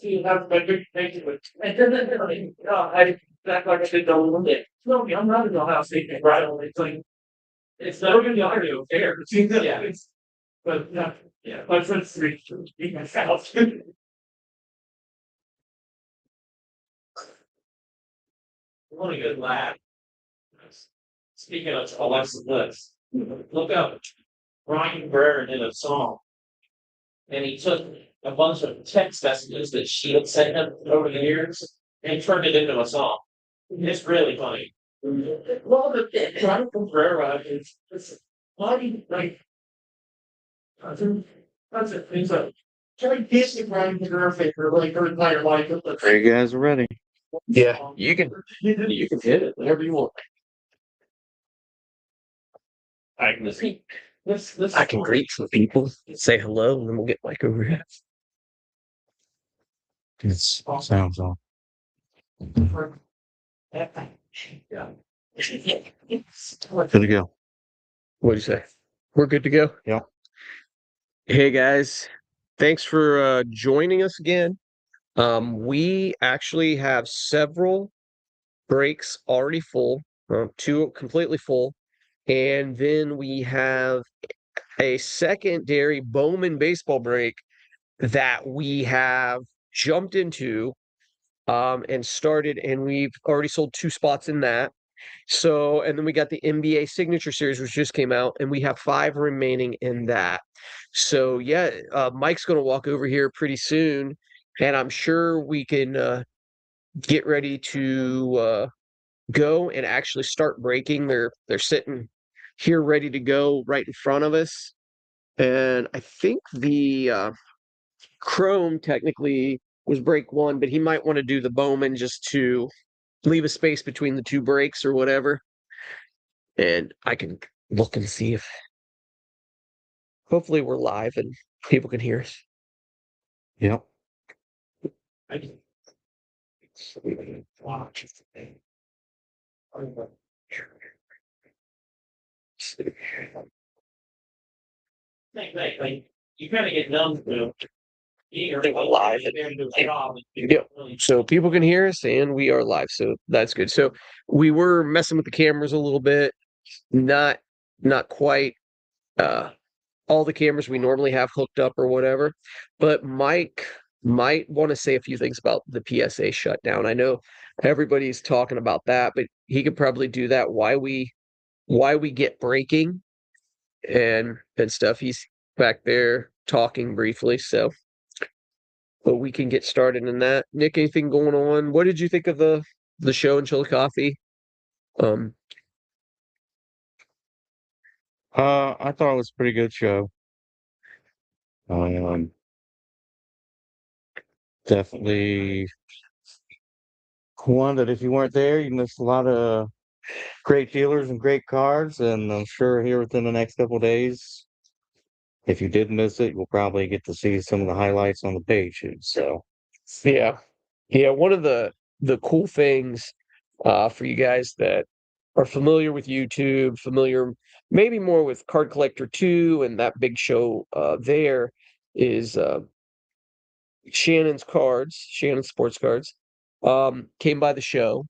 you have my good connection. And then like, I back like I did the little bit. No, I'm not in Ohio State thing, right? It's like it's never gonna be audio fair. Yeah, it's but yeah, but it's three myself. What a good lad. Speaking of Alexa Bliss, look up Brian Brer did a song, and he took a bunch of text messages that she had sent him over the years and turned it into a song. It's really funny. Well, the Brian Cabrera is funny, like that's it. Things like Jerry Disney Brian Cabrera for like her entire life. There you guys are ready. Yeah, you can hit it whenever you want. I can see. I can greet some people, say hello, and then we'll get Mike over here. Sounds on. Yeah. Good to go. What do you say? We're good to go? Yeah. Hey guys, thanks for joining us again. We actually have several breaks already full, two completely full, and then we have a secondary Bowman baseball break that we have jumped into and started, and we've already sold 2 spots in that. So, and then we got the NBA Signature Series, which just came out, and we have 5 remaining in that. So, yeah, Mike's going to walk over here pretty soon, and I'm sure we can get ready to go and actually start breaking. They're sitting here ready to go right in front of us, and I think the Chrome technically was break 1, but he might want to do the Bowman just to leave a space between the 2 breaks or whatever. And I can look and see if hopefully we're live and people can hear us. Yep. I can watch. Like, you kind of get numb to being live. Yep. So people can hear us and we are live. So that's good. So we were messing with the cameras a little bit. Not quite all the cameras we normally have hooked up or whatever. But Mike might want to say a few things about the PSA shutdown. I know everybody's talking about that, but he could probably do that. Why we get breaking and stuff. He's back there talking briefly, so but we can get started in that. Nick, anything going on? What did you think of the show in Chillicothe? I thought it was a pretty good show. Definitely one that if you weren't there, you missed a lot of great dealers and great cards, and I'm sure here within the next couple of days, if you did miss it, you'll probably get to see some of the highlights on the page. So Yeah. One of the cool things for you guys that are familiar with YouTube, familiar maybe more with Card Collector 2 and that big show there is Shannon's Sports Cards, came by the show,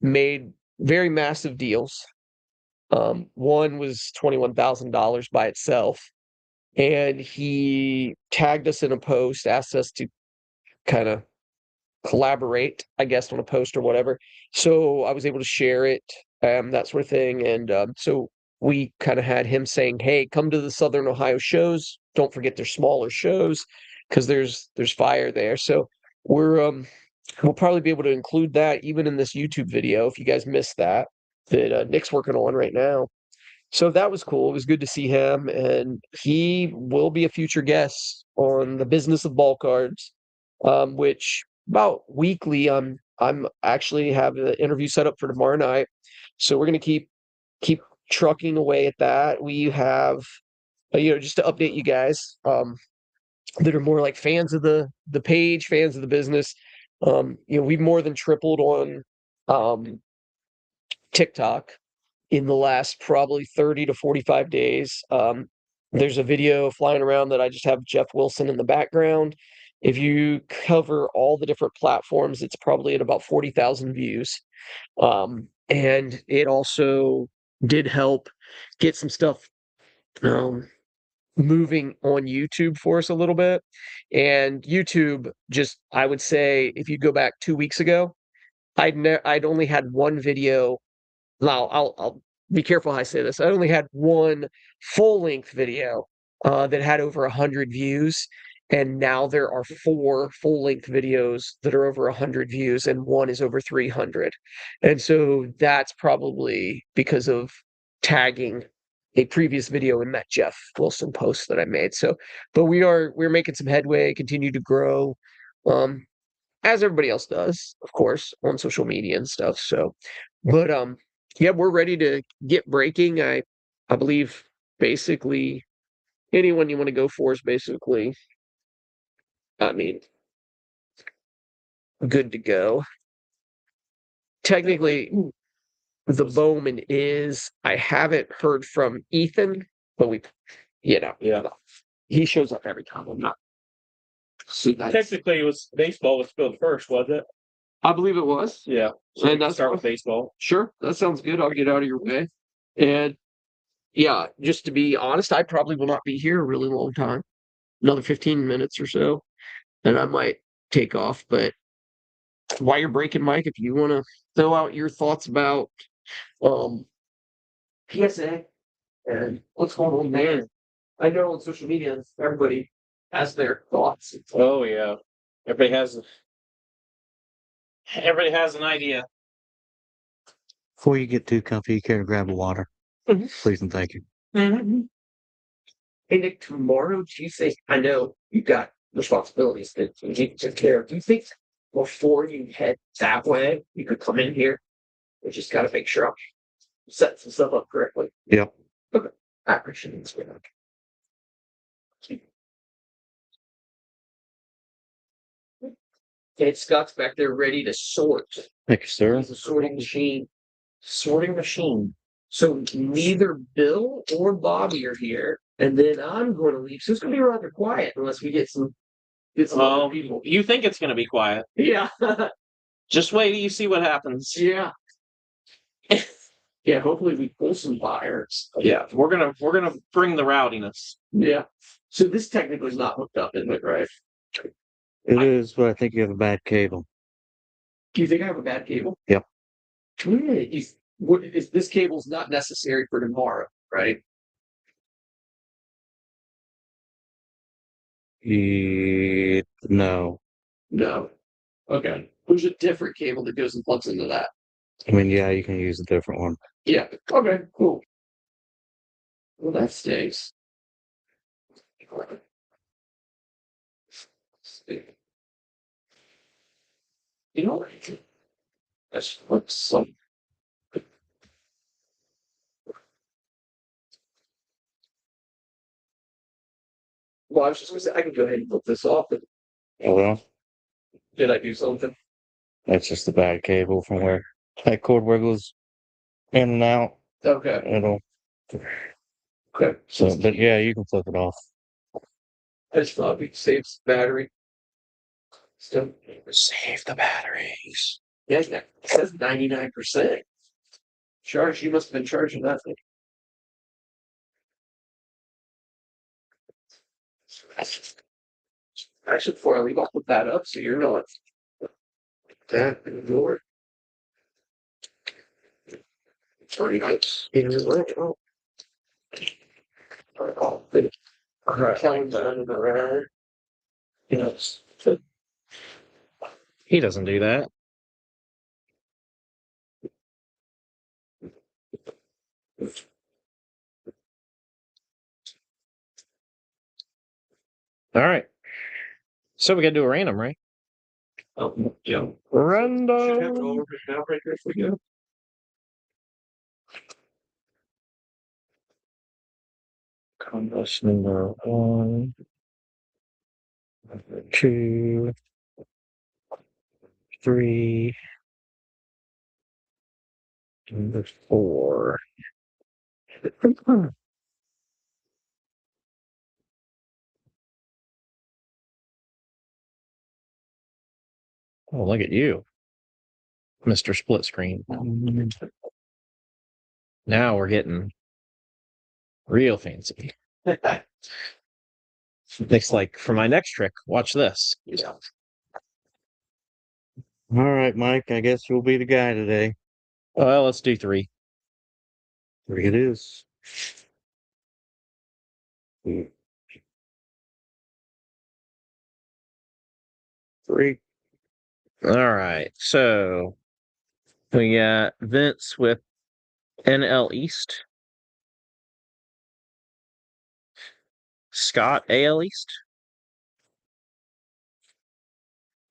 made very massive deals. One was $21,000 by itself, and he tagged us in a post, asked us to kind of collaborate, I guess, on a post or whatever. So I was able to share it, that sort of thing. And so we kind of had him saying, "Hey, come to the Southern Ohio shows. Don't forget their smaller shows because there's fire there." So we'll probably be able to include that even in this YouTube video if you guys missed that Nick's working on right now. So that was cool. It was good to see him, and he will be a future guest on the Business of Ball Cards, which about weekly. I'm actually have an interview set up for tomorrow night, so we're gonna keep trucking away at that. We have, just to update you guys that are more like fans of the page, fans of the business. We've more than tripled on TikTok in the last probably 30 to 45 days. There's a video flying around that I just have Jeff Wilson in the background. If you cover all the different platforms, it's probably at about 40,000 views. And it also did help get some stuff um, moving on YouTube for us a little bit. And YouTube, just I would say, if you go back 2 weeks ago, I'd only had one video. Now I'll be careful how I say this. I only had one full length video that had over 100 views, and now there are four full length videos that are over 100 views, and one is over 300. And so that's probably because of tagging a previous video in that Jeff Wilson post that I made. So, but we're making some headway, continue to grow. Um, as everybody else does, of course, on social media and stuff. So, but yeah, we're ready to get breaking. I believe basically anyone you want to go for is basically, I mean, good to go. Technically, the Bowman is. I haven't heard from Ethan, but Yeah. he shows up every time. I'm not. So Technically, it was baseball was spilled first, was it? I believe it was. Yeah. So And we can that's start with baseball. Sure, that sounds good. I'll get out of your way. And yeah, just to be honest, I probably will not be here a really long time. Another 15 minutes or so, and I might take off. But while you're breaking, Mike, if you want to throw out your thoughts about um PSA and what's going on there. I know on social media everybody has their thoughts. Oh yeah. Everybody has an idea. Before you get too comfy, you care to grab a water. Mhm. Please and thank you. Hey Nick, tomorrow, do you think I know you've got responsibilities that you need to take care of? Do you think before you head that way, you could come in here? We just got to make sure I'm setting some stuff up correctly. Yep. Okay. I appreciate it. Okay, Scott's back there ready to sort. Thank you, sir. He's a sorting machine. Sorting machine. So neither Bill or Bobby are here, and then I'm going to leave. So it's going to be rather quiet unless we get some other people. You think it's going to be quiet? Yeah. Just wait till you see what happens. Yeah. Yeah, hopefully we pull some fires. Yeah, we're gonna bring the rowdiness. Yeah. So this technically is not hooked up, isn't it, right? It is, but I think you have a bad cable. Do you think I have a bad cable? Yep. This cable's not necessary for tomorrow, right? No. No. Okay. There's a different cable that goes and plugs into that. I mean, yeah, you can use a different one. Yeah. Okay, cool. Well, that stinks. You know what? That's what's some. Well, I was just gonna say I can go ahead and flip this off. But Oh, well, did I do something? that's just the bad cable from where that cord wiggles in and out. Okay. It'll. Okay. So, but yeah, you can flip it off. I just thought we saves battery. Still save the batteries. Yeah, it says 99%. Charge, you must have been charging that thing. Actually, before I leave, I'll put that up so you're not that ignored. Sorry, guys. Oh. All right. Kelly's running around. Yes. He doesn't do that. All right. So we got to do a random, right? Oh, yeah. Random. Should have it all written out right there for you. Contest number 1, 2, 3, number 4. Oh, look at you, Mr. Split Screen. Now we're getting real fancy. Looks like for my next trick, watch this. Yeah. All right, Mike, I guess you'll be the guy today. Well, let's do 3. 3 it is. Three. All right. So we got Vince with NL East, Scott AL East,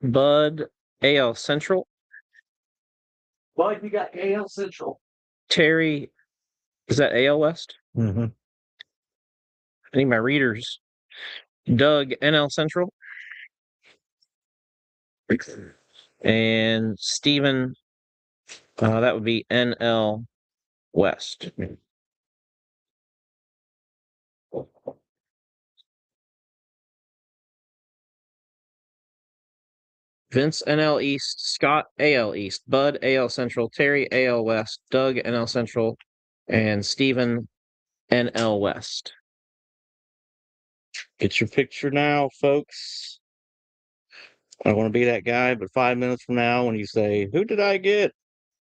Bud AL Central, But we got AL Central. Terry, is that AL West? Mm-hmm. I need my readers. Doug NL Central, and Steven, that would be NL West. Vince NL East, Scott AL East, Bud AL Central, Terry AL West, Doug NL Central, and Steven NL West. Get your picture now, folks. I don't want to be that guy, but 5 minutes from now, when you say, "Who did I get?"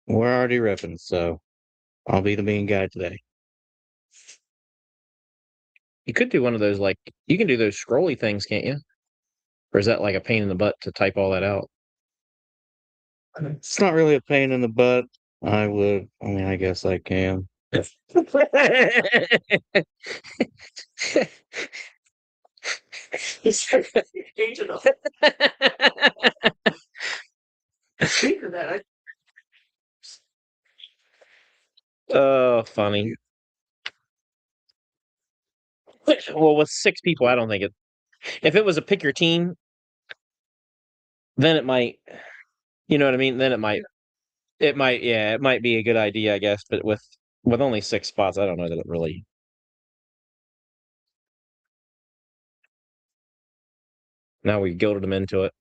We're already ripping, so I'll be the mean guy today. You could do one of those, like, you can do those scrolly things, can't you? Or is that like a pain in the butt to type all that out? It's not really a pain in the butt. I guess I can. He's changing up. Speaking of that, Oh, funny. Well, with 6 people, I don't think it. If it was a pick your team, then it might. You know what I mean? Then it might. It might. Yeah, it might be a good idea, I guess. But with only 6 spots, I don't know that it really. Now we guilted them into it.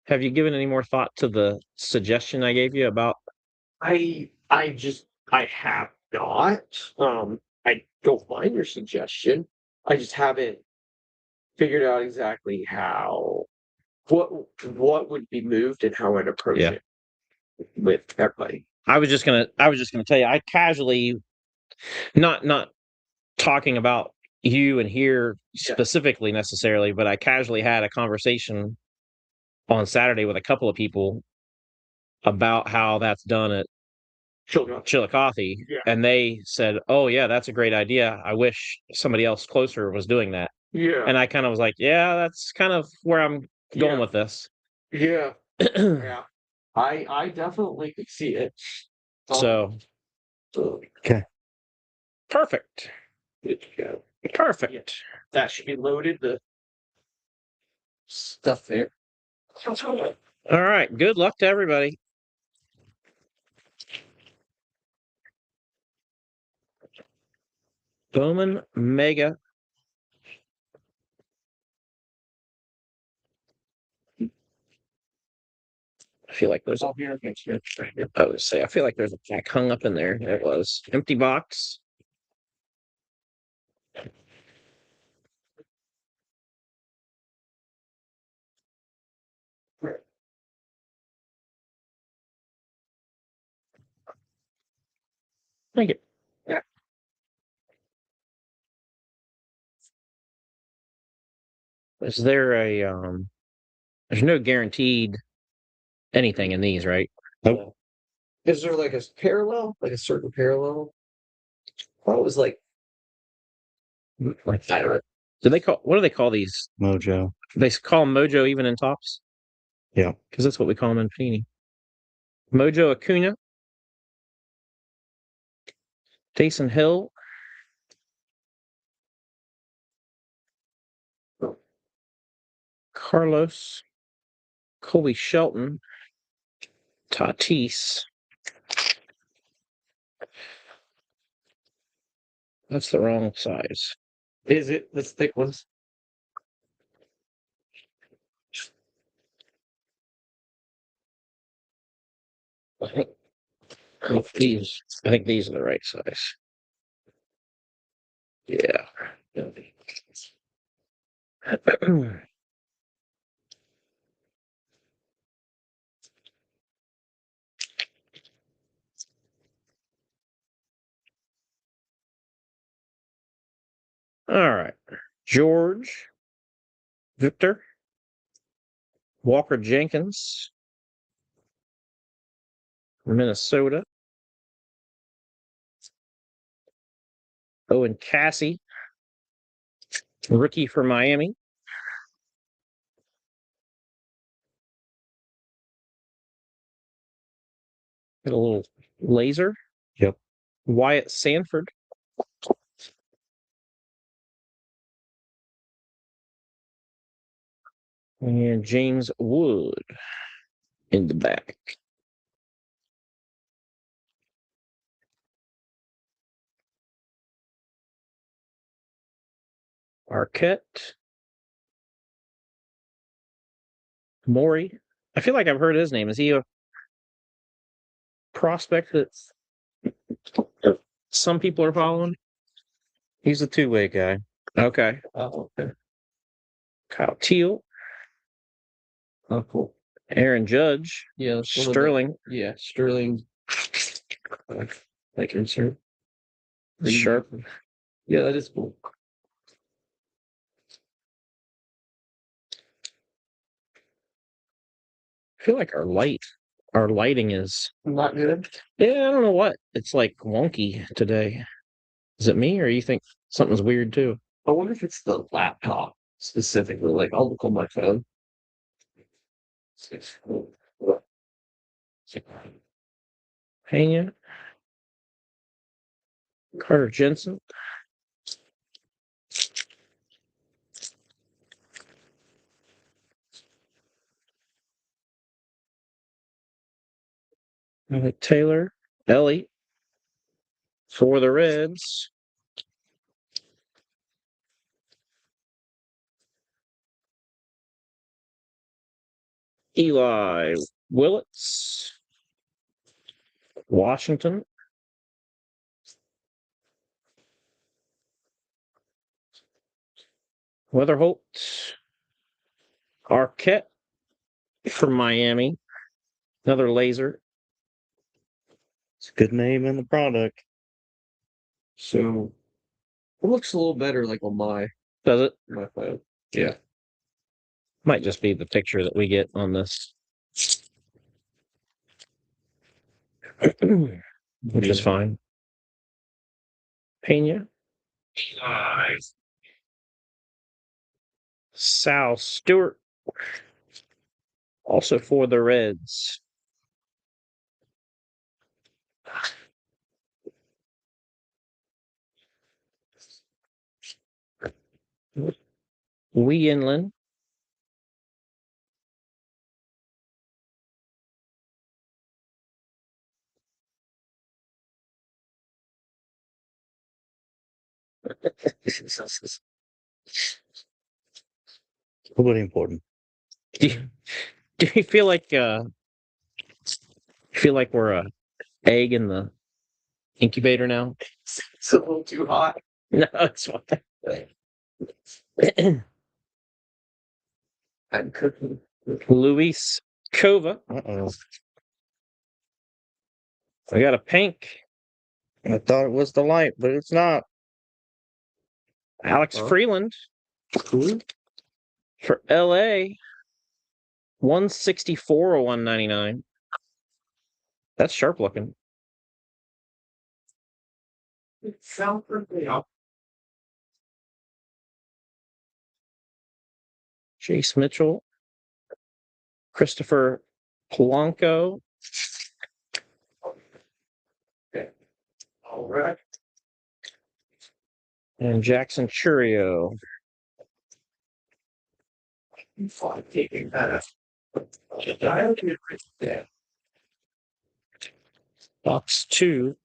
Have you given any more thought to the suggestion I gave you about? I have not. I don't mind your suggestion. I just haven't figured out exactly how what would be moved and how I'd approach Yeah. it with everybody. I was just gonna tell you. I casually, not talking about you and here Yeah. specifically necessarily, but I casually had a conversation on Saturday with a couple of people about how that's done at Children. Chillicothe, Yeah. and they said, "Oh yeah, that's a great idea. I wish somebody else closer was doing that." Yeah. And I kind of was like, "Yeah, that's kind of where I'm going Yeah. with this." Yeah. Yeah. I definitely could see it. So Okay. perfect, Good to go. perfect. That should be loaded. The stuff there. All right. Good luck to everybody. Bowman Mega. I feel like there's a. Oh, here, thanks. Here. I would say I feel like there's a pack hung up in there. There it was. Empty box. Thank you. Yeah. Is there a there's no guaranteed anything in these, right? Nope. Is there like a parallel, like a certain parallel? I thought it was like I don't know. Do they call what do they call these? Mojo. They call them Mojo even in tops? Yeah. Because that's what we call them in Panini. Mojo Acuna. Taysom Hill. Carlos. Colby Shelton. Tatis. That's the wrong size. Is it? That's thick ones. I think these are the right size. Yeah. All right. George. Victor. Walker Jenkins. Minnesota. Owen Cassie. Rookie for Miami. Got a little laser. Yep. Wyatt Sanford. And James Wood in the back. Arquette. Maury. I feel like I've heard his name. Is he a prospect that some people are following? He's a two-way guy. Okay. Oh, okay. Kyle Teal. Oh, cool. Aaron Judge. Yeah. that's one of the- Sterling. Yeah, Sterling. Like insert. Sharp. Yeah, that is cool. I feel like our lighting is, Not good. yeah, I don't know what. It's like wonky today. Is it me or you think something's weird too? I wonder if it's the laptop specifically. Like, I'll look on my phone. Pena. Carter Jensen. Taylor. Ellie. For the Reds. Eli Willits. Washington. Weatherholt. Arquette from Miami. Another laser. It's a good name in the product. So it looks a little better like on Does it? my phone. Yeah. Might just be the picture that we get on this. Which is fine. Pena. Sal Stewart. Also for the Reds. Lee Inland. Nobody important. Do you feel like we're a egg in the incubator now? It's a little too hot. No, it's fine. I'm cooking. Luis Kova. Uh-oh. I got a pink. I thought it was the light, but it's not. Alex Huh? Freeland Cool. for LA. 164 or 199. That's sharp looking. It sounds pretty up. Chase Mitchell. Christopher Polanco. All right. And Jackson Churio. Taking that. Box 2.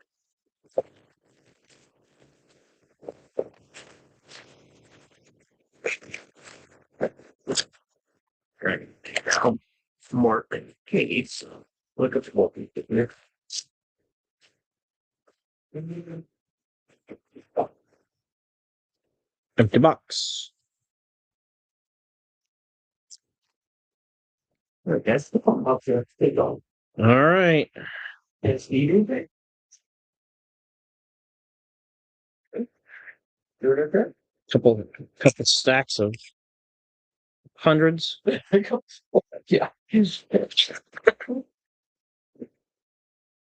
Right. Mark Case. Look at what we did there. Empty box. That's the pump up there. They go. All right. It's eating. Couple stacks of hundreds. Yeah.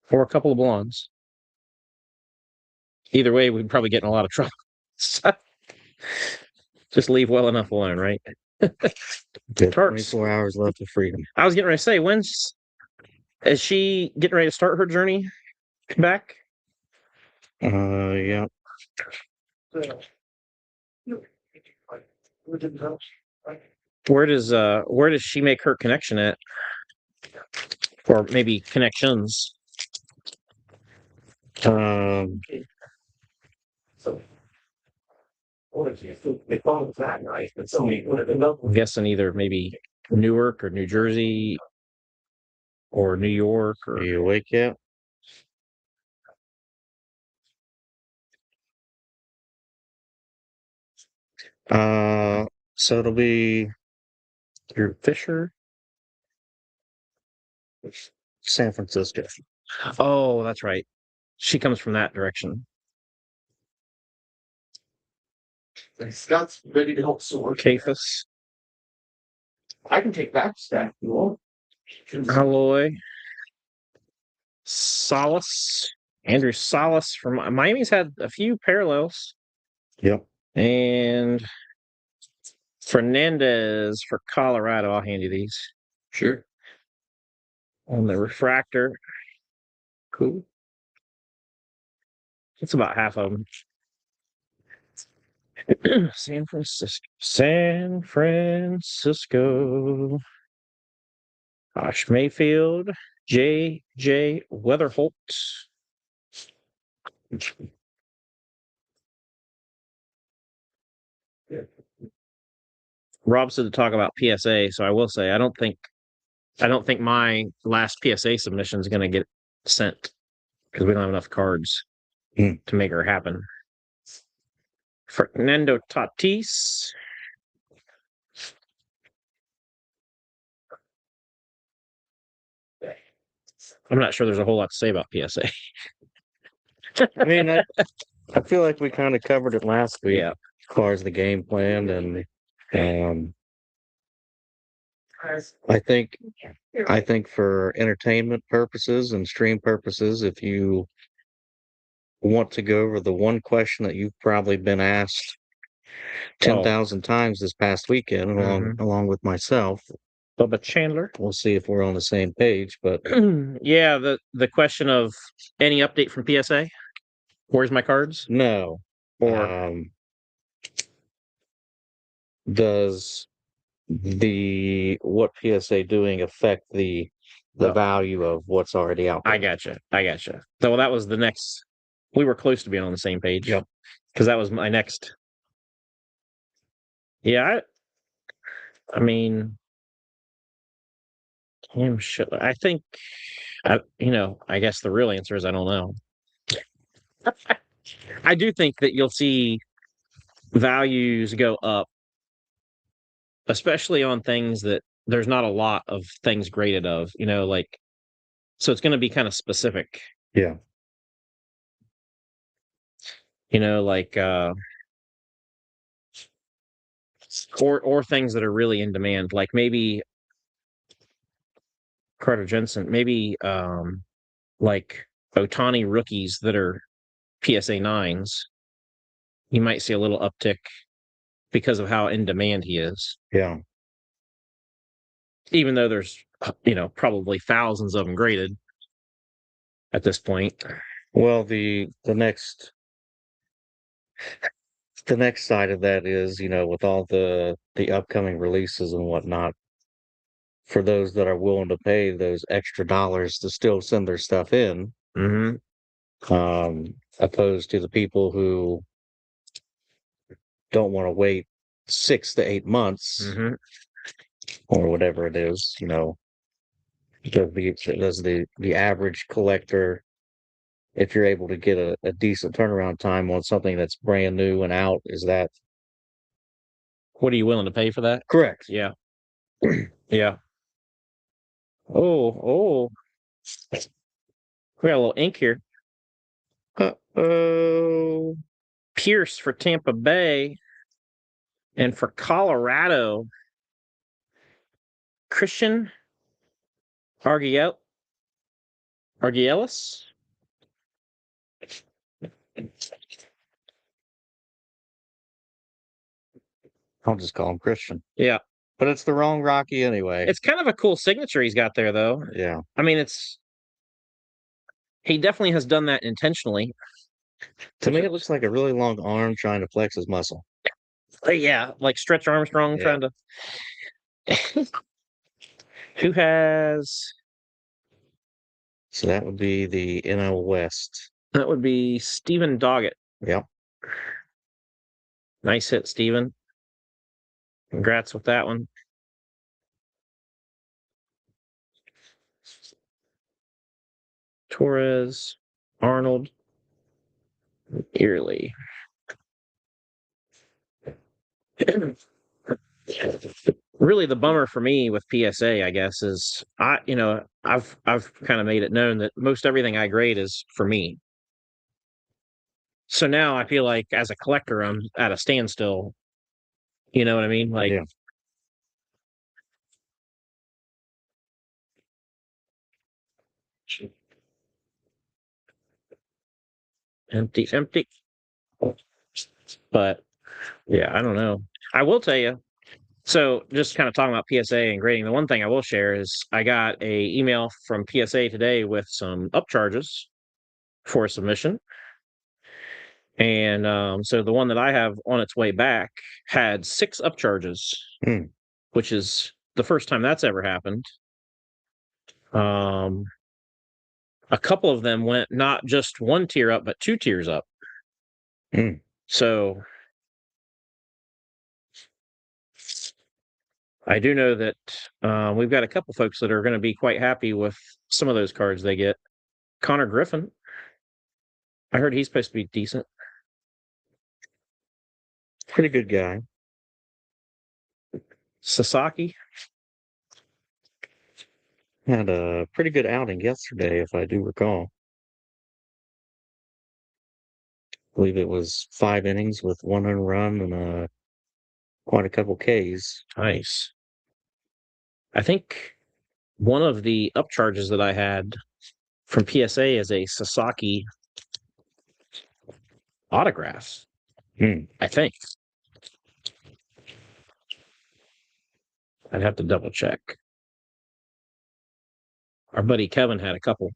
Or a couple of blondes. Either way, we'd probably get in a lot of trouble. Just leave well enough alone, right? Good. Tarts. 24 hours left of freedom. I was getting ready to say, is she getting ready to start her journey back? Yeah. Where does she make her connection at? Or maybe connections? Um, I'm guessing either maybe Newark or New Jersey or New York are or you awake yet? So it'll be your Fisher. San Francisco. Oh, that's right. She comes from that direction. Scott's ready to help sort. Cafus. I can take that stack. You want? Alloy. Salas. Andrew Salas from Miami's had a few parallels. Yep. And Fernandez for Colorado. I'll hand you these. Sure. On the refractor. Cool. It's about half of them. San Francisco. San Francisco. Josh Mayfield. J.J. Weatherholt. Rob said to talk about PSA, so I will say I don't think my last PSA submission is going to get sent because we don't have enough cards to make her happen. Fernando Tatis. I'm not sure there's a whole lot to say about PSA. I mean, I feel like we kind of covered it last week. Yeah. As far as the game plan, and I think for entertainment purposes and stream purposes, if you want to go over the one question that you've probably been asked 10,000 times this past weekend, along with myself, Bubba Chandler. we'll see if we're on the same page. But yeah, the question of any update from PSA. Where's my cards? no. Or does what PSA doing affect the value of what's already out there? I gotcha. So that was the next. We were close to being on the same page. Yep. Because that was my next. Yeah, I mean, Cam Schiller. I think, I guess the real answer is I don't know. I do think that you'll see values go up, especially on things that there's not a lot of things graded of, like, so it's going to be kind of specific. Yeah. Like, or things that are really in demand, like maybe Carter Jensen, maybe like Otani rookies that are PSA 9s. You might see a little uptick because of how in demand he is. Yeah. Even though there's, probably thousands of them graded at this point. Well, the next the next side of that is, with all the upcoming releases and whatnot, for those that are willing to pay those extra dollars to still send their stuff in, Mm-hmm. opposed to the people who don't want to wait 6 to 8 months Mm-hmm. or whatever it is, does the average collector, if you're able to get a decent turnaround time on something that's brand new and out, is that What are you willing to pay for that? correct? Yeah. Yeah. Oh. We got a little ink here. Uh-oh. Pierce for Tampa Bay. And for Colorado, Christian Argielis? I'll just call him Christian. Yeah. But it's the wrong Rocky anyway. It's kind of a cool signature he's got there, though. Yeah. I mean, he definitely has done that intentionally. To me, it looks like a really long arm trying to flex his muscle. Yeah, like Stretch Armstrong Yeah. trying to. Who has. So that would be the NL West. That would be Stephen Doggett. Yep. Nice hit, Stephen. Congrats with that one. Torres, Arnold, Early. Really, the bummer for me with PSA, I guess, is I've kind of made it known that most everything I grade is for me. So now I feel like as a collector, I'm at a standstill. You know what I mean? Like, Yeah. empty. But yeah, I don't know. I will tell you. So just kind of talking about PSA and grading, the one thing I will share is I got a email from PSA today with some upcharges for a submission. And so the one that I have on its way back had 6 upcharges, which is the first time that's ever happened. A couple of them went not just 1 tier up, but 2 tiers up. So I do know that we've got a couple folks that are going to be quite happy with some of those cards they get. Connor Griffin. I heard he's supposed to be decent. Pretty good guy. Sasaki. Had a pretty good outing yesterday, if I do recall. I believe it was 5 innings with 1 earned run and quite a couple Ks. Nice. I think one of the upcharges that I had from PSA is a Sasaki autograph. I think. I'd have to double check. Our buddy Kevin had a couple,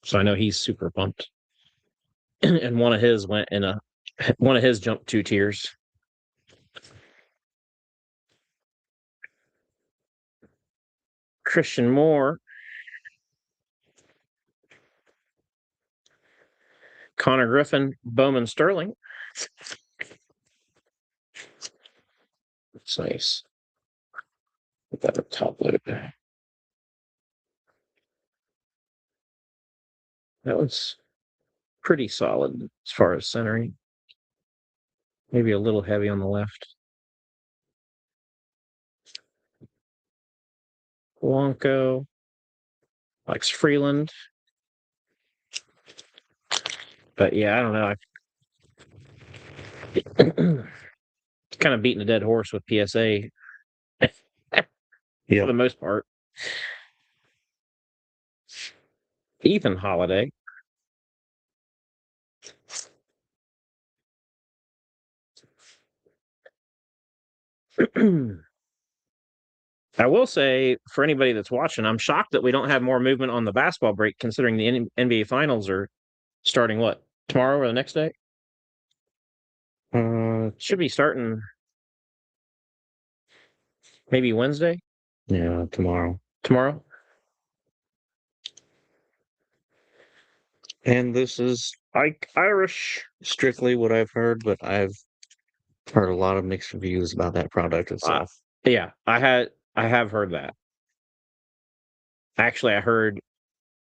so I know he's super pumped. And one of his jumped 2 tiers. Christian Moore. Connor Griffin, Bowman Sterling. That's nice. Put that at top load. That was pretty solid as far as centering. Maybe a little heavy on the left. Polanco. Likes Freeland. But yeah, I don't know. Kind of beating a dead horse with PSA for the most part. Ethan Holiday. I will say, for anybody that's watching, I'm shocked that we don't have more movement on the basketball break, considering the NBA Finals are starting, what, tomorrow or the next day? Should be starting maybe Wednesday, Yeah, tomorrow. tomorrow. And this is Irish. strictly what I've heard, but I've heard a lot of mixed reviews about that product itself. Yeah, I have heard that. Actually, I heard.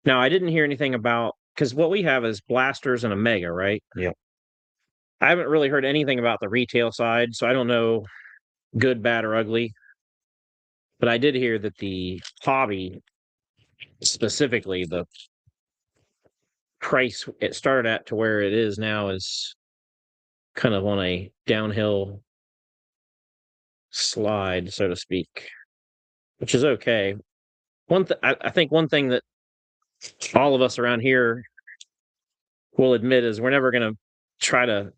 Now, I didn't hear anything about because what we have is blasters and a mega, right? Yep. I haven't really heard anything about the retail side, so I don't know good, bad, or ugly. But I did hear that the hobby, specifically the price it started at to where it is now, is kind of on a downhill slide, so to speak, which is okay. I think one thing that all of us around here will admit is we're never going to try to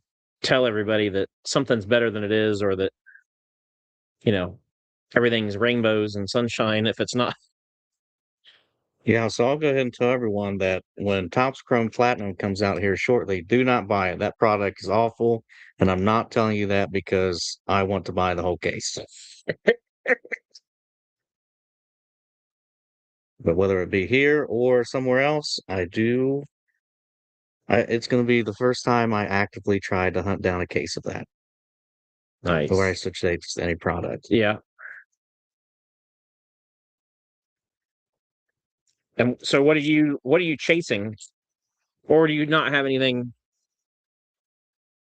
tell everybody that something's better than it is, or that you know everything's rainbows and sunshine if it's not. Yeah, so I'll go ahead and tell everyone that when Topps Chrome Platinum comes out here shortly, do not buy it. That product is awful, and I'm not telling you that because I want to buy the whole case. But whether it be here or somewhere else, it's going to be the first time I actively tried to hunt down a case of that, Nice. or I should say just any product. Yeah. And so what are you chasing? Or do you not have anything?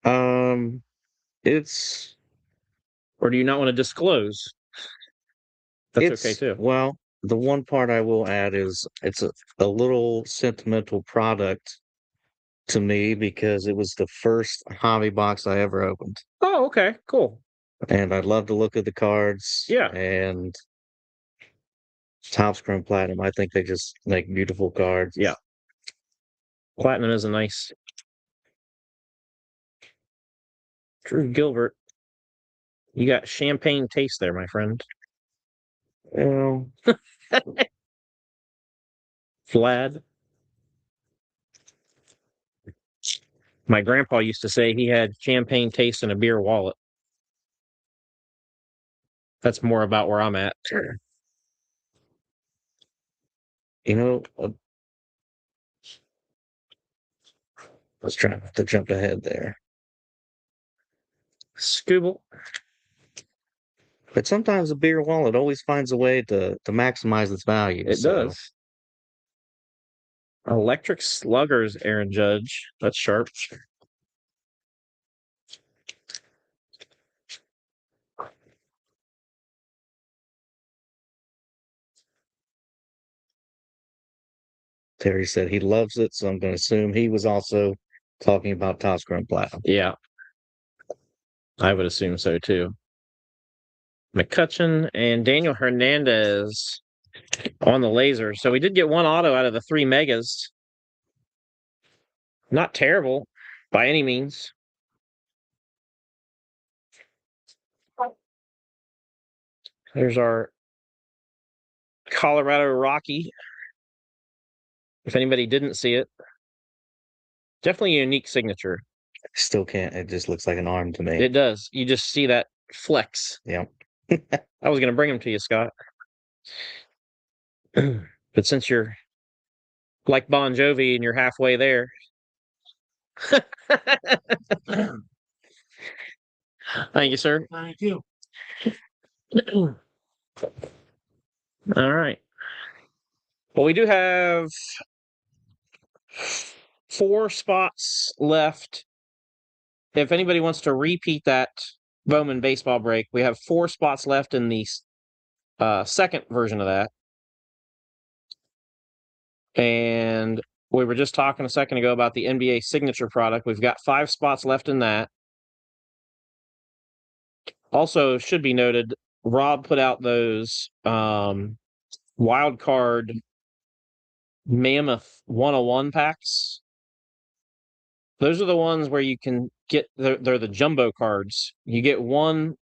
Um, it's Or do you not want to disclose? That's okay too. Well, the one part I will add is it's a little sentimental product to me because it was the first hobby box I ever opened. Oh, okay, cool. And I love the look of the cards. Yeah. And Topps Chrome Platinum, I think they just make beautiful cards. Yeah. Platinum is a nice. Drew Gilbert. You got champagne taste there, my friend. Well, Vlad. My grandpa used to say he had champagne taste in a beer wallet. That's more about where I'm at. you know, let's try not to jump ahead there. Scooble. But sometimes a beer wallet always finds a way to maximize its value. It does. Electric Sluggers, Aaron Judge. That's sharp. Terry said he loves it, so I'm going to assume he was also talking about Topps Chrome Platinum. Yeah. I would assume so too. McCutcheon and Daniel Hernandez on the laser. So we did get one auto out of the 3 megas. Not terrible by any means. There's our Colorado Rocky. If anybody didn't see it, definitely a unique signature. Still can't. It just looks like an arm to me. It does. You just see that flex. Yeah. I was going to bring them to you, Scott. But since you're like Bon Jovi and you're halfway there. Thank you, sir. Thank you. All right. Well, we do have 4 spots left. If anybody wants to repeat that Bowman baseball break, we have 4 spots left in the second version of that. And we were just talking a second ago about the NBA signature product. We've got 5 spots left in that. Also, should be noted, Rob put out those wild card Mammoth 101 packs. Those are the ones where you can get, they're the jumbo cards. You get one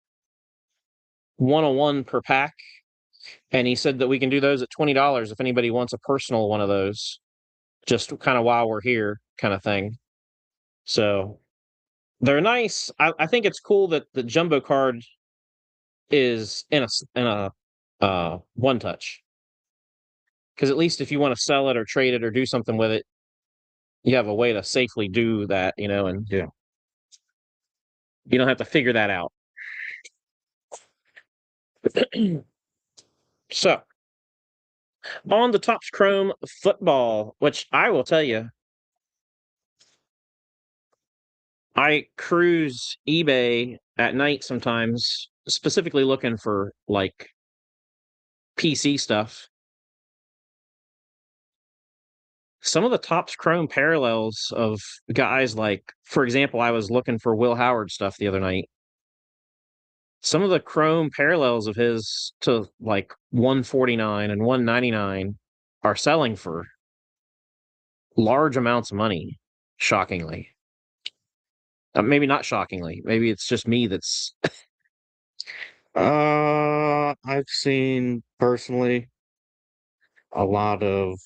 101 per pack. And he said that we can do those at $20 if anybody wants a personal one of those, just kind of while we're here kind of thing. So They're nice. I think it's cool that the jumbo card is in a one touch. Because at least if you want to sell it or trade it or do something with it, you have a way to safely do that, and Yeah. you don't have to figure that out. So, on the Topps Chrome football, which I will tell you, I cruise eBay at night sometimes, specifically looking for like PC stuff. Some of the Topps Chrome parallels of guys like, for example, I was looking for Will Howard stuff the other night. Some of the Chrome parallels of his to like 149 and 199 are selling for large amounts of money, shockingly. Maybe not shockingly. Maybe it's just me that's I've seen personally a lot of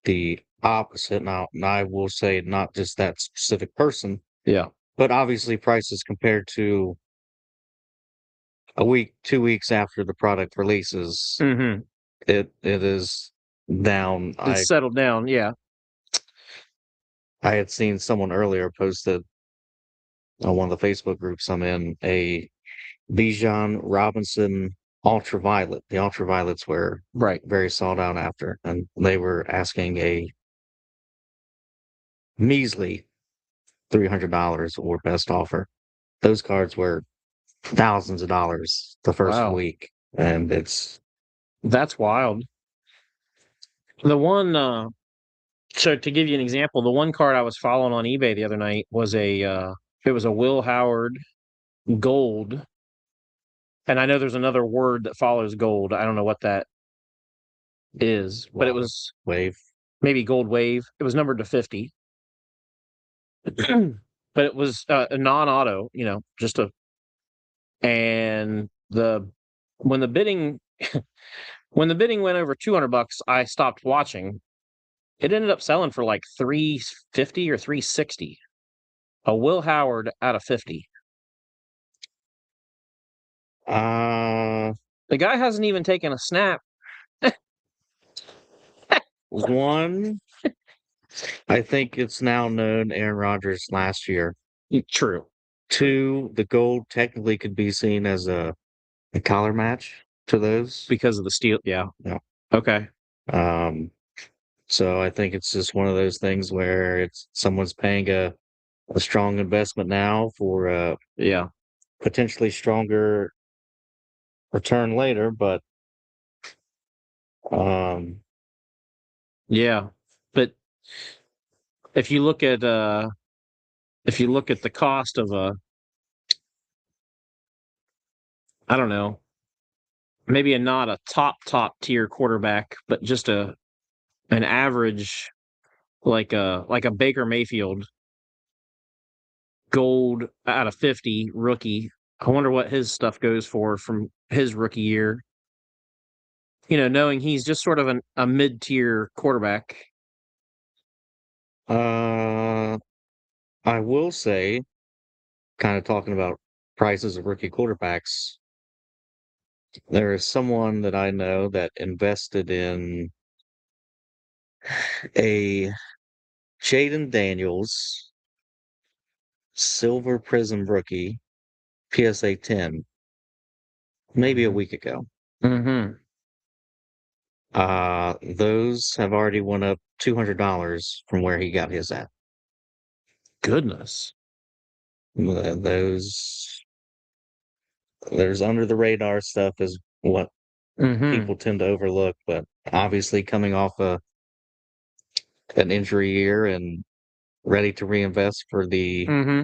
the opposite now, and I will say not just that specific person, yeah. but obviously prices compared to a week, 2 weeks after the product releases, Mm-hmm. it is down. It's settled down. Yeah. I had seen someone earlier posted on one of the Facebook groups I'm in a Bijan Robinson ultraviolet. The ultraviolets were Right. very sought out after, and they were asking a measly $300 or best offer. Those cards were thousands of dollars the first Wow. week, and That's wild. The one, so to give you an example, the one card I was following on eBay the other night was it was a Will Howard gold. And I know there's another word that follows gold. I don't know what that is, but it was wave. maybe gold wave. It was numbered to 50. But it was a non-auto, just and when the bidding when the bidding went over $200, I stopped watching. It ended up selling for like 350 or 360. A Will Howard out of 50. Uh, The guy hasn't even taken a snap. One, I think it's now known Aaron Rodgers last year. True. Two, the gold technically could be seen as a collar match to those. Because of the steel. Yeah. Yeah. Okay. Um, so I think it's just one of those things where it's someone's paying a strong investment now for a Yeah. potentially stronger return later, but um, Yeah. But if you look at the cost of I don't know, maybe not a top tier quarterback, but just an average like a Baker Mayfield gold out of 50 rookie. I wonder what his stuff goes for from his rookie year. Knowing he's just sort of a mid-tier quarterback. uh, I will say, kind of talking about prices of rookie quarterbacks, there is someone that I know that invested in a Jaden Daniels Silver Prism rookie PSA 10 maybe a week ago. Mm-hmm. Those have already went up $200 from where he got his at. Goodness. Those there's under the radar stuff is what Mm-hmm. people tend to overlook, but obviously coming off an injury year and ready to reinvest for Mm-hmm.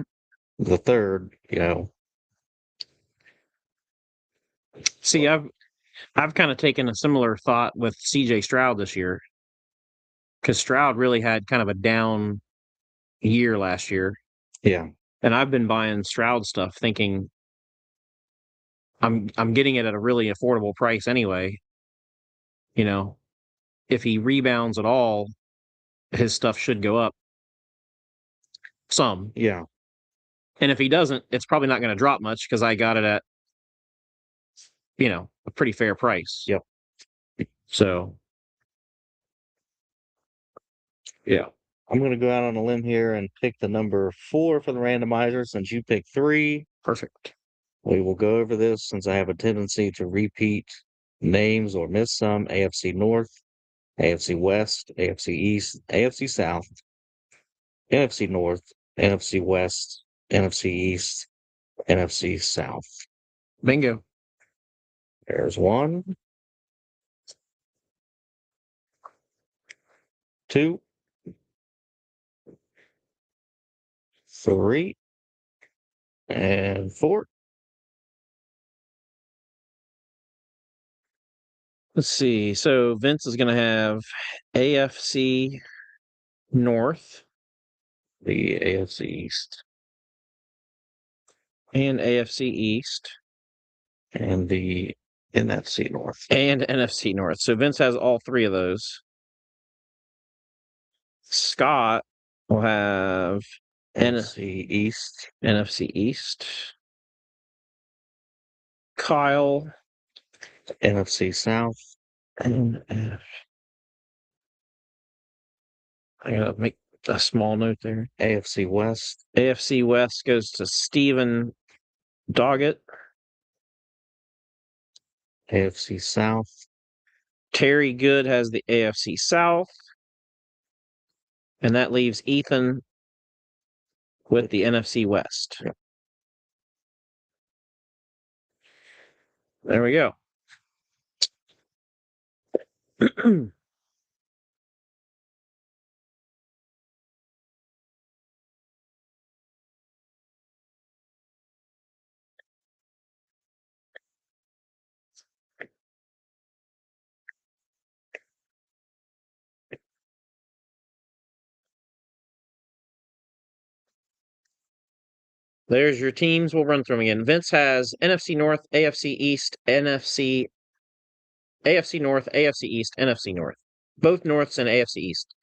the third, See, I've kind of taken a similar thought with CJ Stroud this year. Because Stroud really had kind of a down year last year. yeah. And I've been buying Stroud stuff thinking I'm getting it at a really affordable price anyway. If he rebounds at all, his stuff should go up some. Yeah. And if he doesn't, it's probably not going to drop much because I got it at, a pretty fair price. Yep. So, yeah. I'm going to go out on a limb here and pick the number 4 for the randomizer since you picked 3. Perfect. We will go over this since I have a tendency to repeat names or miss some. AFC North, AFC West, AFC East, AFC South, NFC North, NFC West, NFC East, NFC South. Bingo. There's 1, 2, 3, and 4. Let's see. So Vince is going to have AFC North The AFC East and AFC East and the NFC North. and NFC North. So Vince has all three of those. Scott will have NFC East. NFC East. Kyle NFC South. and I gotta make a small note there. AFC West. AFC West goes to Steven Doggett. AFC South. Terry Good has the AFC South. And that leaves Ethan with the NFC West. Yep. There we go. There's your teams. We'll run through them again. Vince has NFC North, AFC East, AFC North, AFC East, NFC North. Both Norths and AFC East.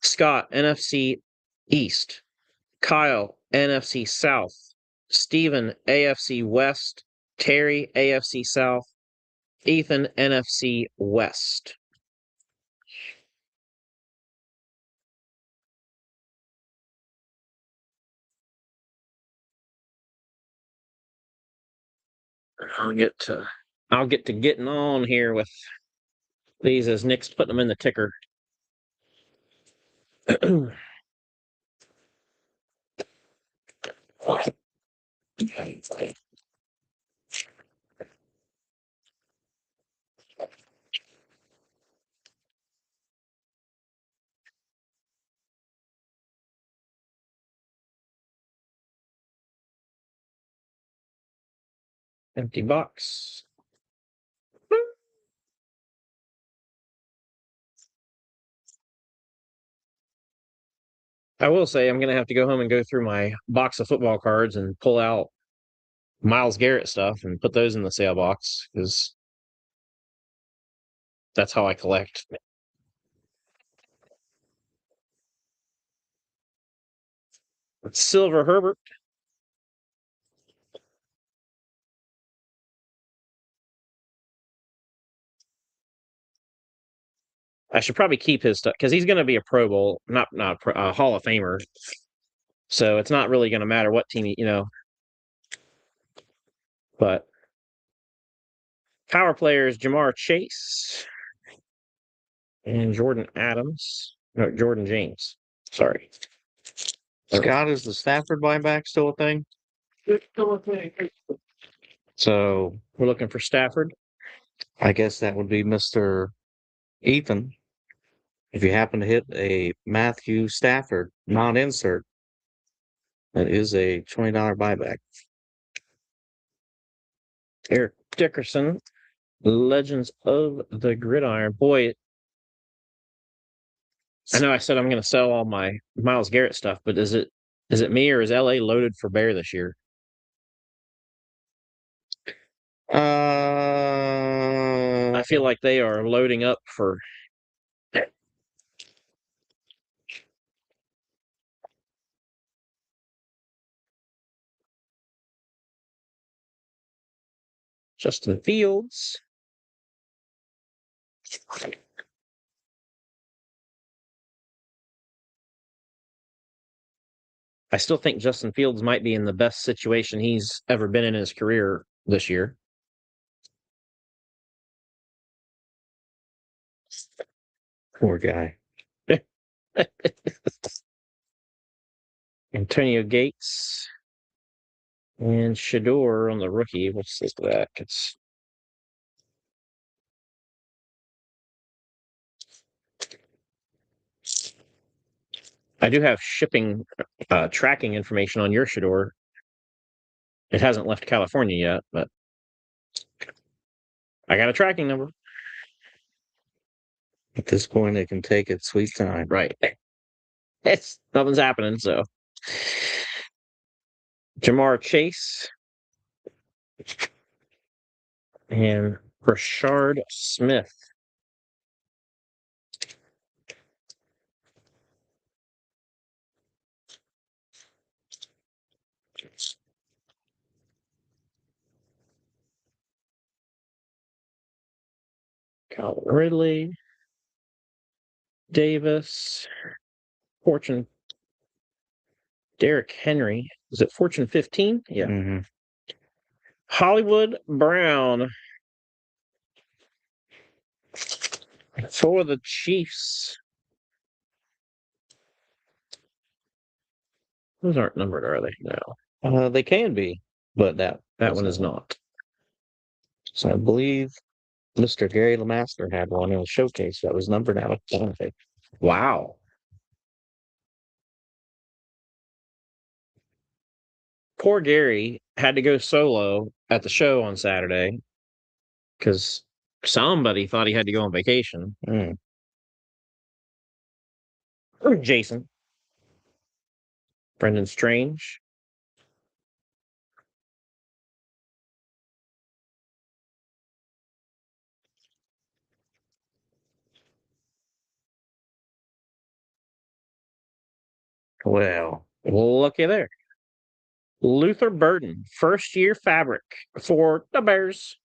Scott, NFC East. Kyle, NFC South. Steven, AFC West. Terry, AFC South. Ethan, NFC West. I'll get to getting on here with these as Nick's putting them in the ticker. Empty box. I will say I'm going to have to go home and go through my box of football cards and pull out Myles Garrett stuff and put those in the sale box because that's how I collect. Silver Herbert. I should probably keep his stuff because he's going to be a Pro Bowl, not a Hall of Famer. So it's not really going to matter what team, But power players: Jamar Chase and Jordan Adams. No, Jordan James. Sorry. Scott, is the Stafford buyback still a thing? So We're looking for Stafford. I guess that would be Mr. Ethan. If you happen to hit a Matthew Stafford non-insert, that is a $20 buyback. Eric Dickerson, Legends of the Gridiron. Boy, I know I said I'm going to sell all my Myles Garrett stuff, but is it me or is LA loaded for bear this year? I feel like they are loading up for. Justin Fields. I still think Justin Fields might be in the best situation he's ever been in his career this year. Poor guy. Antonio Gates and Shador on the rookie. We'll stick with that. I do have shipping tracking information on your Shador. It hasn't left California yet, but I got a tracking number. At this point, it can take its sweet time. Right. Nothing's happening, so. Jamar Chase and Rashard Smith. Calvin Ridley, Davis, Fortune, Derrick Henry. Is it Fortune 15? Yeah. Mm-hmm. Hollywood Brown for the Chiefs. Those aren't numbered, are they? No. They can be, but that one is not. So I believe Mr. Gary Lemaster had one in a showcase that was numbered out. Wow. Poor Gary had to go solo at the show on Saturday because somebody thought he had to go on vacation. Or Jason. Brendan Strange. Well, looky there. Luther Burden, first year fabric for the Bears.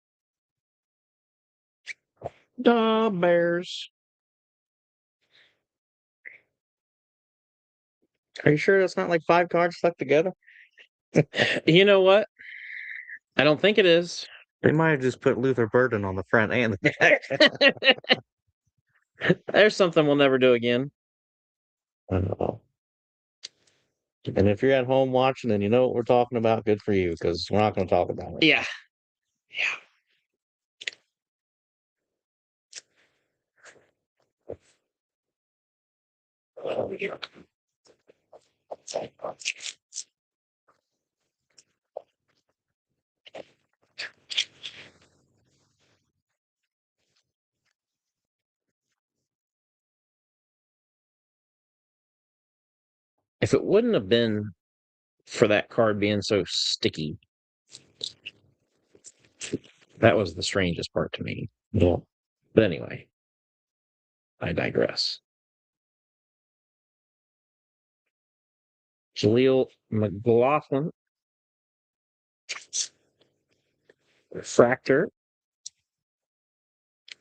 The Bears. Are you sure that's not like 5 cards stuck together? You know what? I don't think it is. They might have just put Luther Burden on the front and the back. There's something we'll never do again. And if you're at home watching and you know what we're talking about, good for you, because we're not going to talk about it. Yeah. If it wouldn't have been for that card being so sticky, that was the strangest part to me. Yeah. But anyway, I digress. Jaleel McLaughlin. Refractor.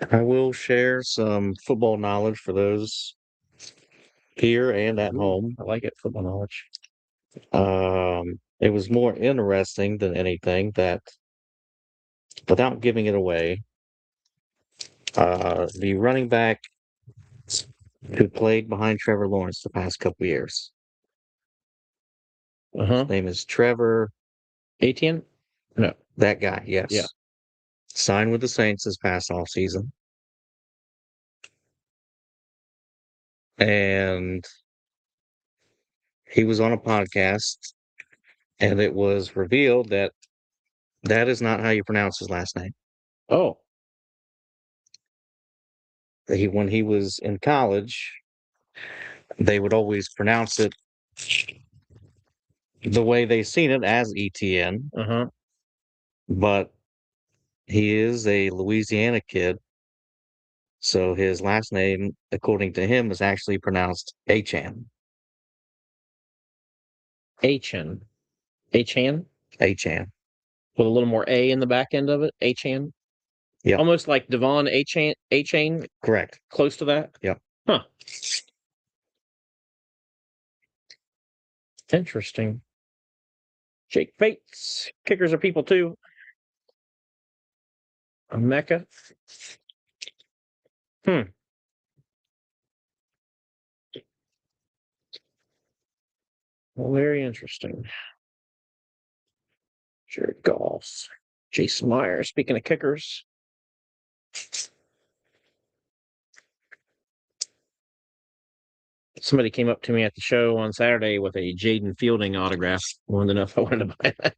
I will share some football knowledge for those here and at home. I like it, football knowledge. It was more interesting than anything that, without giving it away, the running back who played behind Trevor Lawrence the past couple years. His name is Trevor Etienne? No. That guy, yes. Yeah. Signed with the Saints this past off season. And he was on a podcast, and it was revealed that that is not how you pronounce his last name. Oh. When he was in college, they would always pronounce it the way they seen it as ETN. But he is a Louisiana kid. So his last name, according to him, is actually pronounced Achan. Achan. Achan? Achan. with a little more A in the back end of it. A-chain. Yep. Almost like Devon A-chain, Correct. close to that. Yep. Huh. Interesting. Jake Bates. Kickers are people too. A Mecca. Hmm. Well, very interesting. Jared Goff. Jason Meyer. Speaking of kickers. Somebody came up to me at the show on Saturday with a Jaden Fielding autograph. Wanted to know if I wanted to buy that.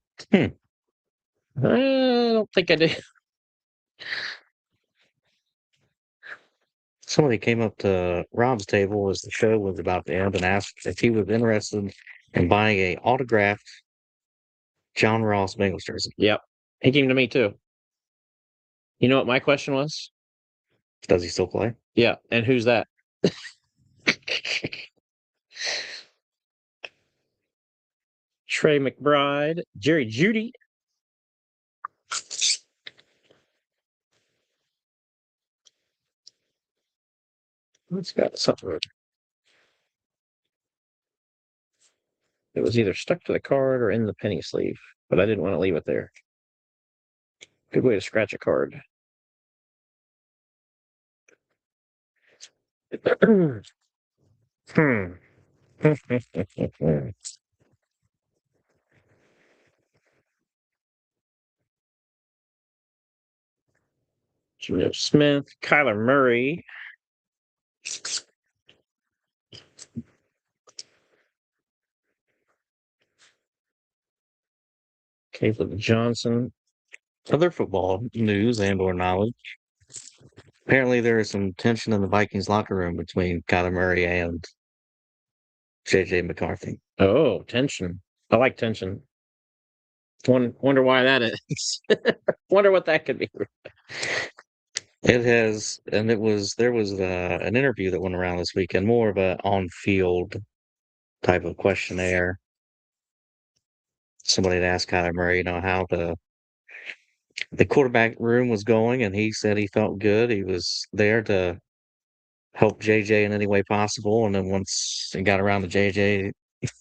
I don't think I did. Somebody came up to Rob's table as the show was about to end and asked if he was interested in buying a autographed John Ross Bengals jersey. Yep. He came to me too. You know what my question was? Does he still play? Yeah. And who's that? Trey McBride. Jerry Judy. It's got something. It was either stuck to the card or in the penny sleeve, but I didn't want to leave it there. Good way to scratch a card. Hmm. Geno Smith, Kyler Murray. Caleb Johnson. Other football news and or knowledge. Apparently there is some tension in the Vikings locker room between Kyler Murray and JJ McCarthy. Oh, tension. I like tension. Wonder why that is. Wonder what that could be. It has, and there was an interview that went around this weekend, more of a on-field type of questionnaire. Somebody had asked Kyler Murray, how the quarterback room was going, and he said he felt good. He was there to help JJ in any way possible. And then once it got around to JJ,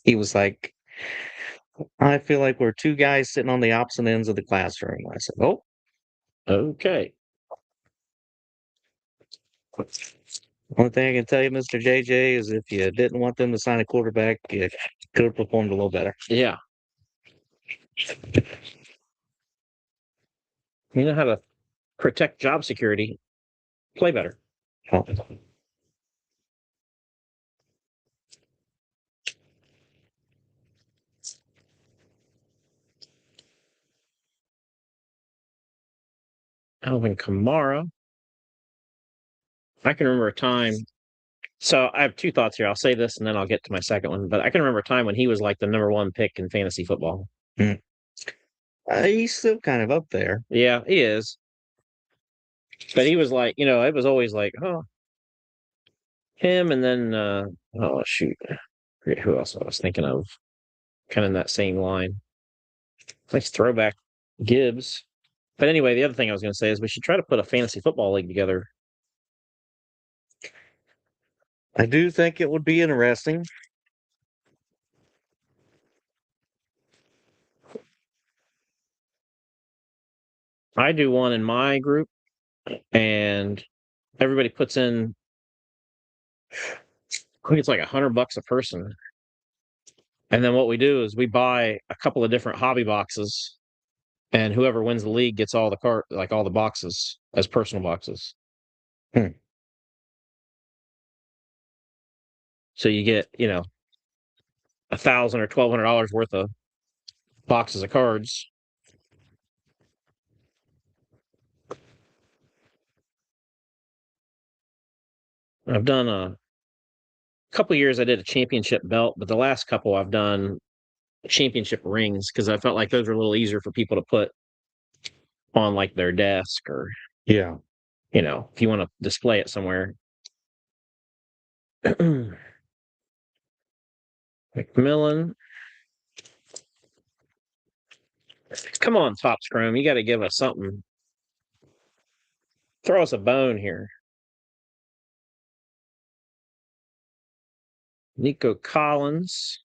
he was like, I feel like we're two guys sitting on the opposite ends of the classroom. I said, oh, Okay. only thing I can tell you, Mr. JJ, is if you didn't want them to sign a quarterback, you could have performed a little better. Yeah. You know how to protect job security. Play better. Oh, Alvin Kamara. I can remember a time. So I have two thoughts here. I'll say this and then I'll get to my second one. But I can remember a time when he was like the number one pick in fantasy football. he's still kind of up there. Yeah, he is. But he was like, it was always like, oh, him and then oh shoot. I forget who else I was thinking of. Kind of in that same line. Nice throwback Gibbs. But anyway, the other thing I was gonna say is we should try to put a fantasy football league together. I do think it would be interesting. I do one in my group and everybody puts in I think it's like $100 a person. And then what we do is we buy a couple of different hobby boxes, and whoever wins the league gets all all the boxes as personal boxes. Hmm. So you get, $1,000 or $1,200 worth of boxes of cards. I've done a couple of years. I did a championship belt, but the last couple I've done championship rings because I felt like those were a little easier for people to put on like their desk or Yeah. if you want to display it somewhere. McMillan. Come on, Topps Chrome. You got to give us something. Throw us a bone here. Nico Collins.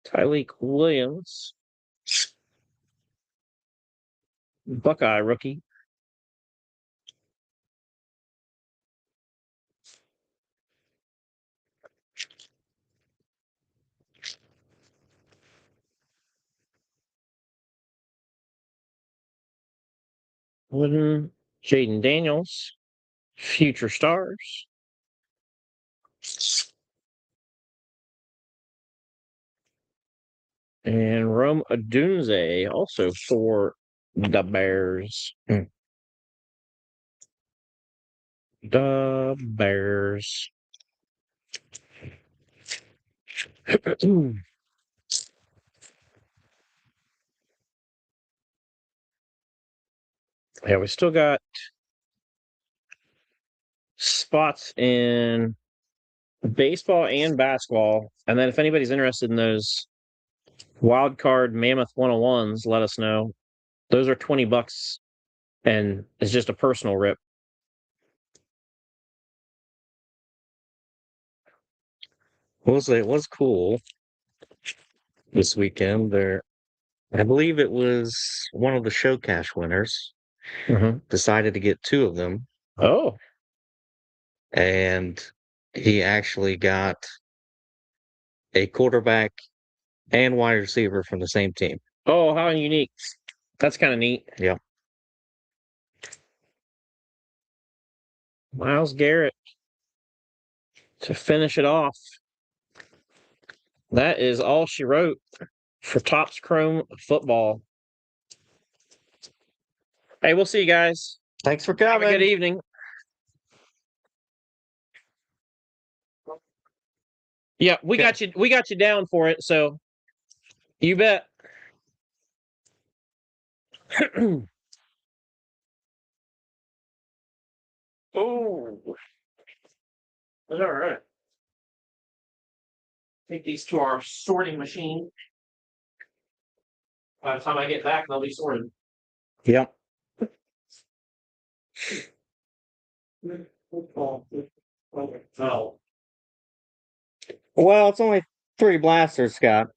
Tyleek Williams. Buckeye rookie. Wooden. Jaden Daniels. Future Stars. And Rome Odunze, also for the Bears. The Bears. Yeah, we still got spots in baseball and basketball. And then if anybody's interested in those wild card Mammoth 101s, let us know. Those are $20 and it's just a personal rip. It was cool this weekend. I believe it was one of the show cash winners decided to get two of them, Oh, and he actually got a quarterback and wide receiver from the same team. oh, how unique. That's kind of neat. Yeah. Miles Garrett to finish it off. That is all she wrote for Topps Chrome football. Hey, we'll see you guys. Thanks for Have a coming. good evening. Yeah, we got you. We got you down for it. So you bet. Oh, that's all right. Take these to our sorting machine. By the time I get back, they'll be sorted. Yep. Oh. Well, it's only 3 blasters, Scott.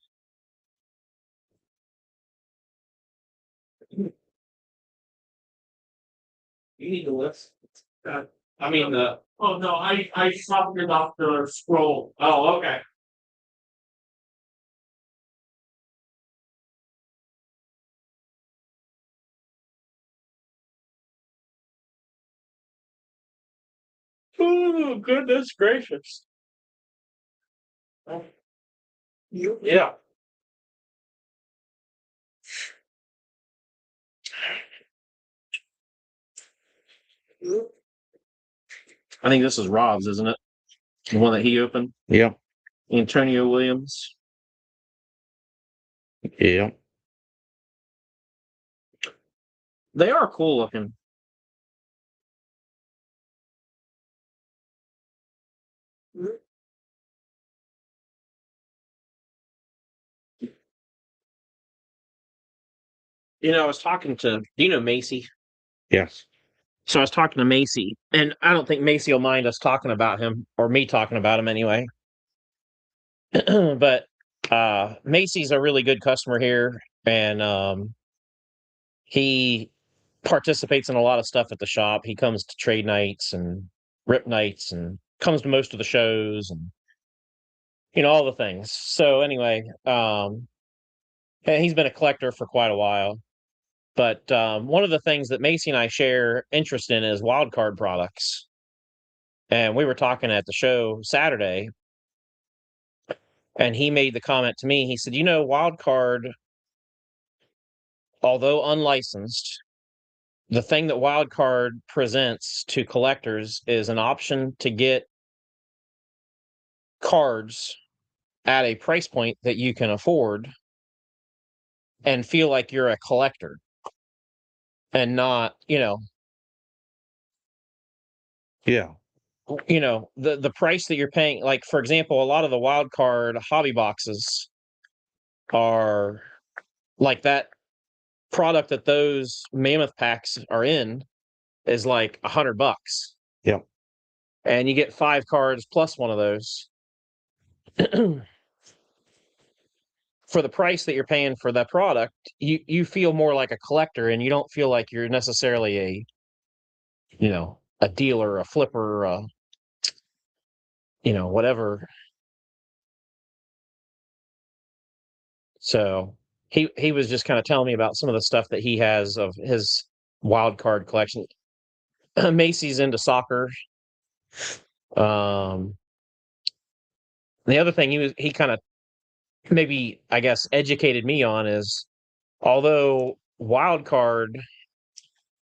You need the list. I mean the. Oh no, I talked about the scroll. Oh, okay. Oh goodness gracious. Yeah. I think this is Rob's, isn't it? The one that he opened. Yep. Antonio Williams. Yep. They are cool looking. You know, I was talking to, do you know Macy? Yes. So I was talking to Macy, and I don't think Macy will mind us talking about him, or me talking about him anyway. But Macy's a really good customer here, and he participates in a lot of stuff at the shop. He comes to trade nights and rip nights and comes to most of the shows and all the things. So anyway, and he's been a collector for quite a while. But one of the things that Macy and I share interest in is wild card products. And we were talking at the show Saturday, and he made the comment to me. He said, wild card, although unlicensed, the thing that wild card presents to collectors is an option to get cards at a price point that you can afford and feel like you're a collector and not, Yeah. the price that you're paying, like, for example, a lot of the wild card hobby boxes are like that product that those mammoth packs are in is like $100. Yep. And you get 5 cards plus one of those. For the price that you're paying for that product, you feel more like a collector, and you don't feel like you're necessarily a dealer, a flipper, whatever. So he was just kind of telling me about some of the stuff that he has of his wild card collection. Macy's into soccer. Um, the other thing he kind of maybe, I guess, educated me on is, although wild card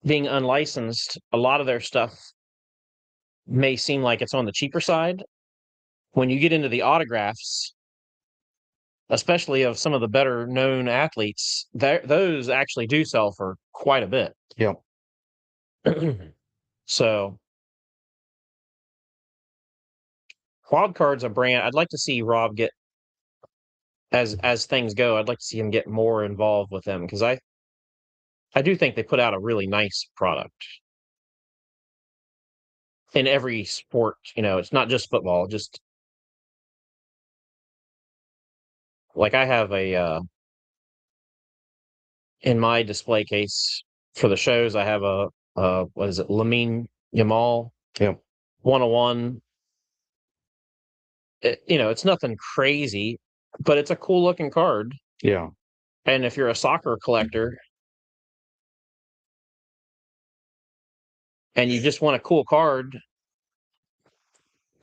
being unlicensed, a lot of their stuff may seem like it's on the cheaper side. When you get into the autographs, especially of some of the better known athletes, those actually do sell for quite a bit. Yep. So wild card's a brand I'd like to see Rob get, as things go. I'd like to see him get more involved with them, because I do think they put out a really nice product in every sport. It's not just football. Just like I have in my display case for the shows, I have what is it, Lamine Yamal Yep. 101. It's nothing crazy, but it's a cool looking card. Yeah. And if you're a soccer collector and you just want a cool card,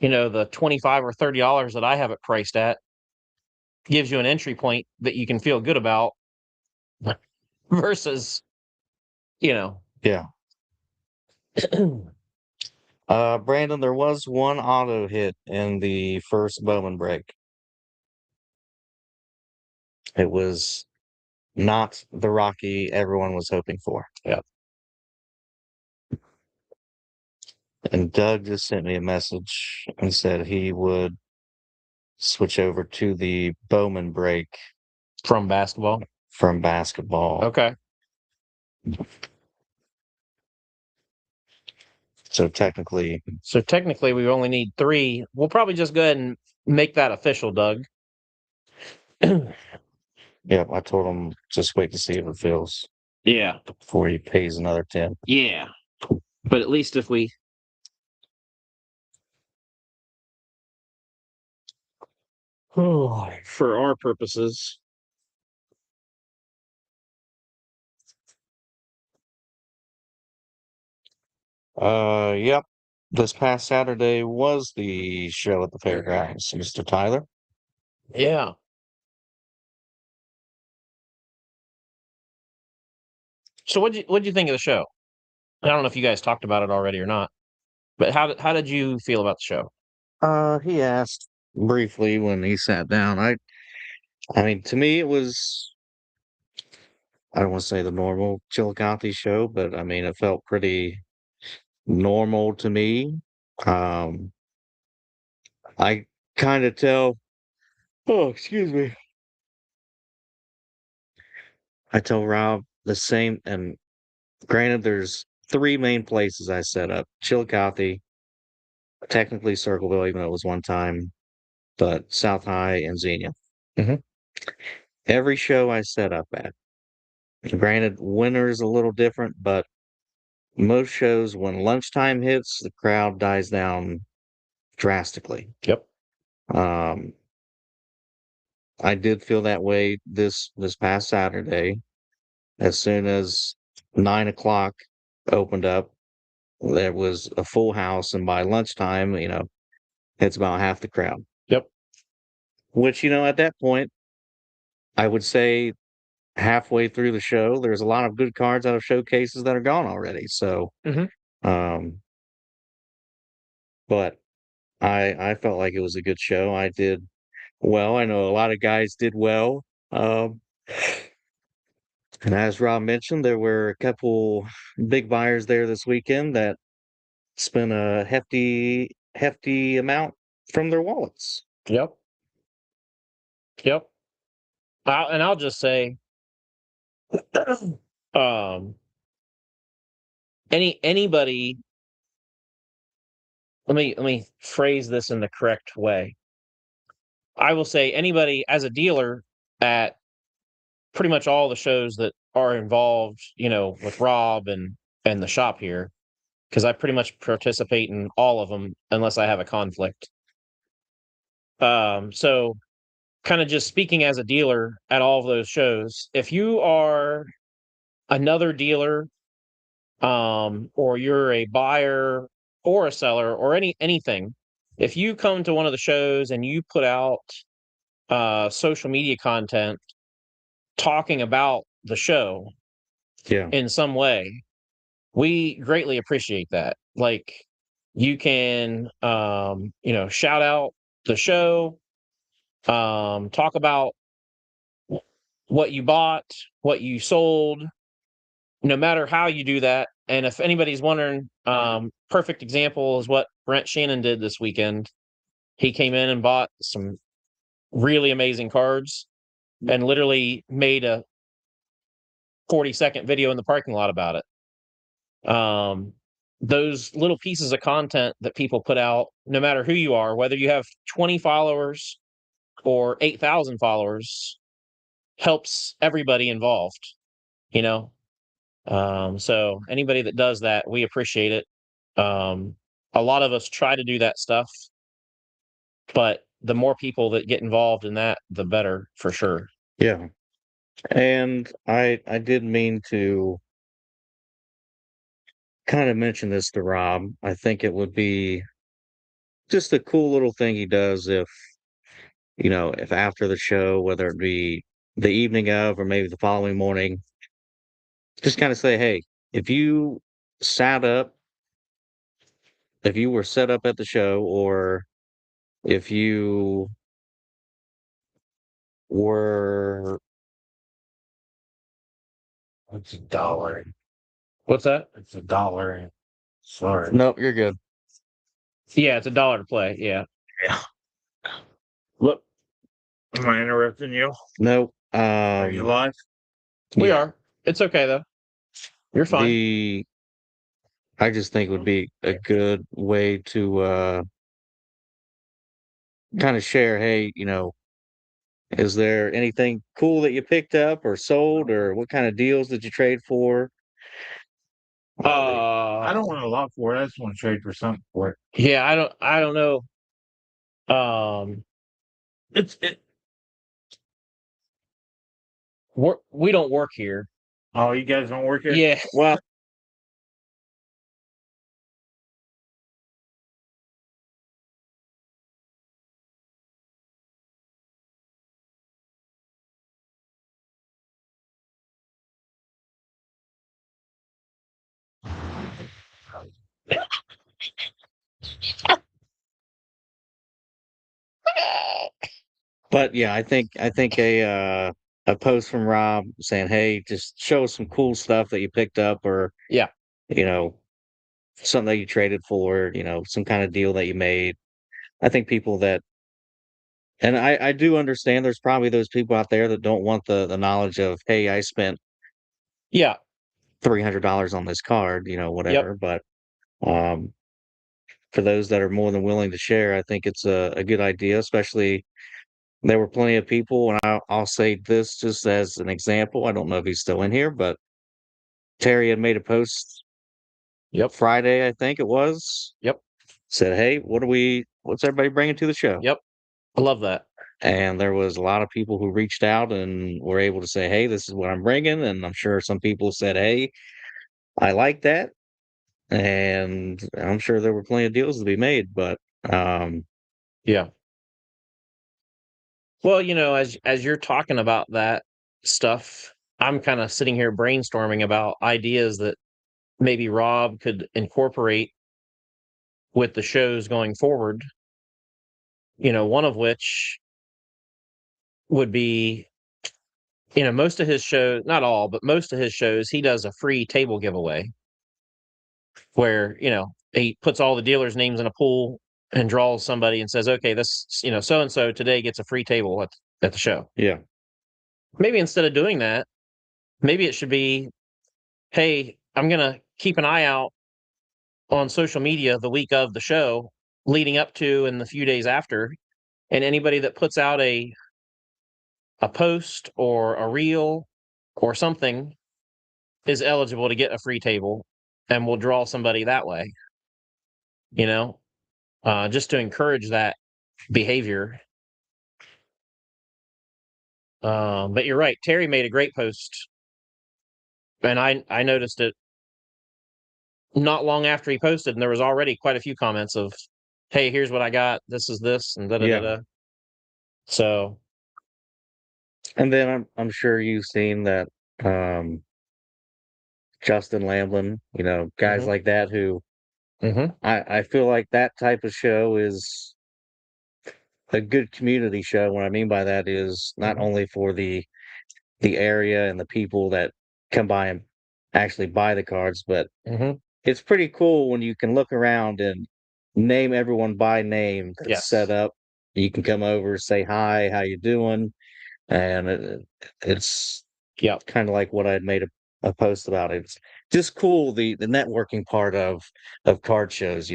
the $25 or $30 that I have it priced at gives you an entry point that you can feel good about versus, Yeah. Brandon, there was one auto hit in the first Bowman break. It was not the Rocky everyone was hoping for. Yeah. And Doug just sent me a message and said he would switch over to the Bowman break From basketball. from basketball. Okay. So technically, we only need 3. We'll probably just go ahead and make that official, Doug. yeah, I told him just wait to see if it feels Yeah. before he pays another 10. Yeah. But at least if we for our purposes. Yep. This past Saturday was the show at the fairgrounds, Mr. Tyler. Yeah. So what'd you think of the show? I don't know if you guys talked about it already or not, but how did you feel about the show? He asked briefly when he sat down. I mean, to me, it was, I don't want to say the normal Chillicothe show, but I mean, it felt pretty normal to me. Um, I kind of tell, oh, excuse me. I tell Rob the same, and granted, there's 3 main places I set up: Chillicothe, technically Circleville, even though it was one time, but South High and Xenia. Mhm. Every show I set up at, granted, winter's a little different, but most shows, when lunchtime hits, the crowd dies down drastically. Yep. Um, I did feel that way this past Saturday. As soon as 9 o'clock opened up, there was a full house, and by lunchtime, it's about half the crowd. Yep. Which, at that point, I would say halfway through the show, there's a lot of good cards out of showcases that are gone already. So, Mhm. um, but I felt like it was a good show. I did well. I know a lot of guys did well. Um, and as Rob mentioned, there were a couple big buyers there this weekend that spent a hefty hefty amount from their wallets. Yep. Yep. I'll just say, um, anybody. Let me phrase this in the correct way. I will say anybody as a dealer at pretty much all the shows that are involved, with Rob and the shop here, because I pretty much participate in all of them unless I have a conflict. So kind of just speaking as a dealer at all of those shows, if you are another dealer, or you're a buyer or a seller or anything, if you come to one of the shows and you put out social media content talking about the show Yeah. in some way, we greatly appreciate that. Like, you can, shout out the show, talk about what you bought, what you sold, no matter how you do that. And if anybody's wondering, perfect example is what Brent Shannon did this weekend. He came in and bought some really amazing cards and literally made a 40-second video in the parking lot about it. Those little pieces of content that people put out, no matter who you are, whether you have 20 followers or 8,000 followers, helps everybody involved, you know? So anybody that does that, we appreciate it. A lot of us try to do that stuff, but the more people that get involved in that, the better, for sure. Yeah. And I did mean to kind of mention this to Rob. I think it would be just a cool little thing he does if after the show, whether it be the evening of or maybe the following morning, just kind of say, hey, if you sat up, if you were set up at the show, or if you were, It's $1. What's that? It's $1. Sorry. nope, you're good. Yeah, it's $1 to play. Yeah. Yeah. Look, am I interrupting you? Nope. Are you live? We Yeah. are. It's okay though. You're fine. I just think it would be a good way to kind of share, hey, is there anything cool that you picked up or sold, or what kind of deals did you trade for? I don't want a lot for it. I just want to trade for something for it. Yeah, I don't know. Um, It. we don't work here. Oh, you guys don't work here? Yeah. Well, but yeah, I think a post from Rob saying, hey, just show us some cool stuff that you picked up, or Yeah. you know, something that you traded for, some kind of deal that you made. I think people that, and I do understand there's probably those people out there that don't want the knowledge of, hey, I spent Yeah. $300 on this card, Yep. whatever. But um, for those that are more than willing to share, I think it's a good idea. Especially there were plenty of people, and I'll say this just as an example. I don't know if he's still in here, but Terry had made a post Yep. Friday, I think it was. Yep. Said, hey, what's everybody bringing to the show? Yep. I love that. And there was a lot of people who reached out and were able to say, hey, this is what I'm bringing. And I'm sure some people said, hey, I like that. And I'm sure there were plenty of deals to be made, but Yeah. Well, as you're talking about that stuff, I'm kind of sitting here brainstorming about ideas that maybe Rob could incorporate with the shows going forward. One of which would be, most of his shows, not all, but most of his shows, he does a free table giveaway where, he puts all the dealers' names in a pool and draws somebody and says, okay, this, so and so today gets a free table at the show. Yeah. Maybe instead of doing that, maybe it should be, hey, I'm going to keep an eye out on social media the week of the show, leading up to and the few days after. And anybody that puts out a post or a reel or something is eligible to get a free table, and we'll draw somebody that way, just to encourage that behavior. But you're right. Terry made a great post, and I noticed it not long after he posted, and there was already quite a few comments of, "Hey, here's what I got. This is this, and da da da Yeah. da." So, And then I'm sure you've seen that um Justin Lamblin, guys mhm, like that who mhm, I feel like that type of show is a good community show. What I mean by that is not mhm, only for the area and the people that come by and actually buy the cards, but mhm. it's pretty cool when you can look around and name everyone by name that's set Yes. up. You can come over, say hi, how you doing, and it's Yep. kind of like what I'd made a post about. It's just cool the networking part of card shows.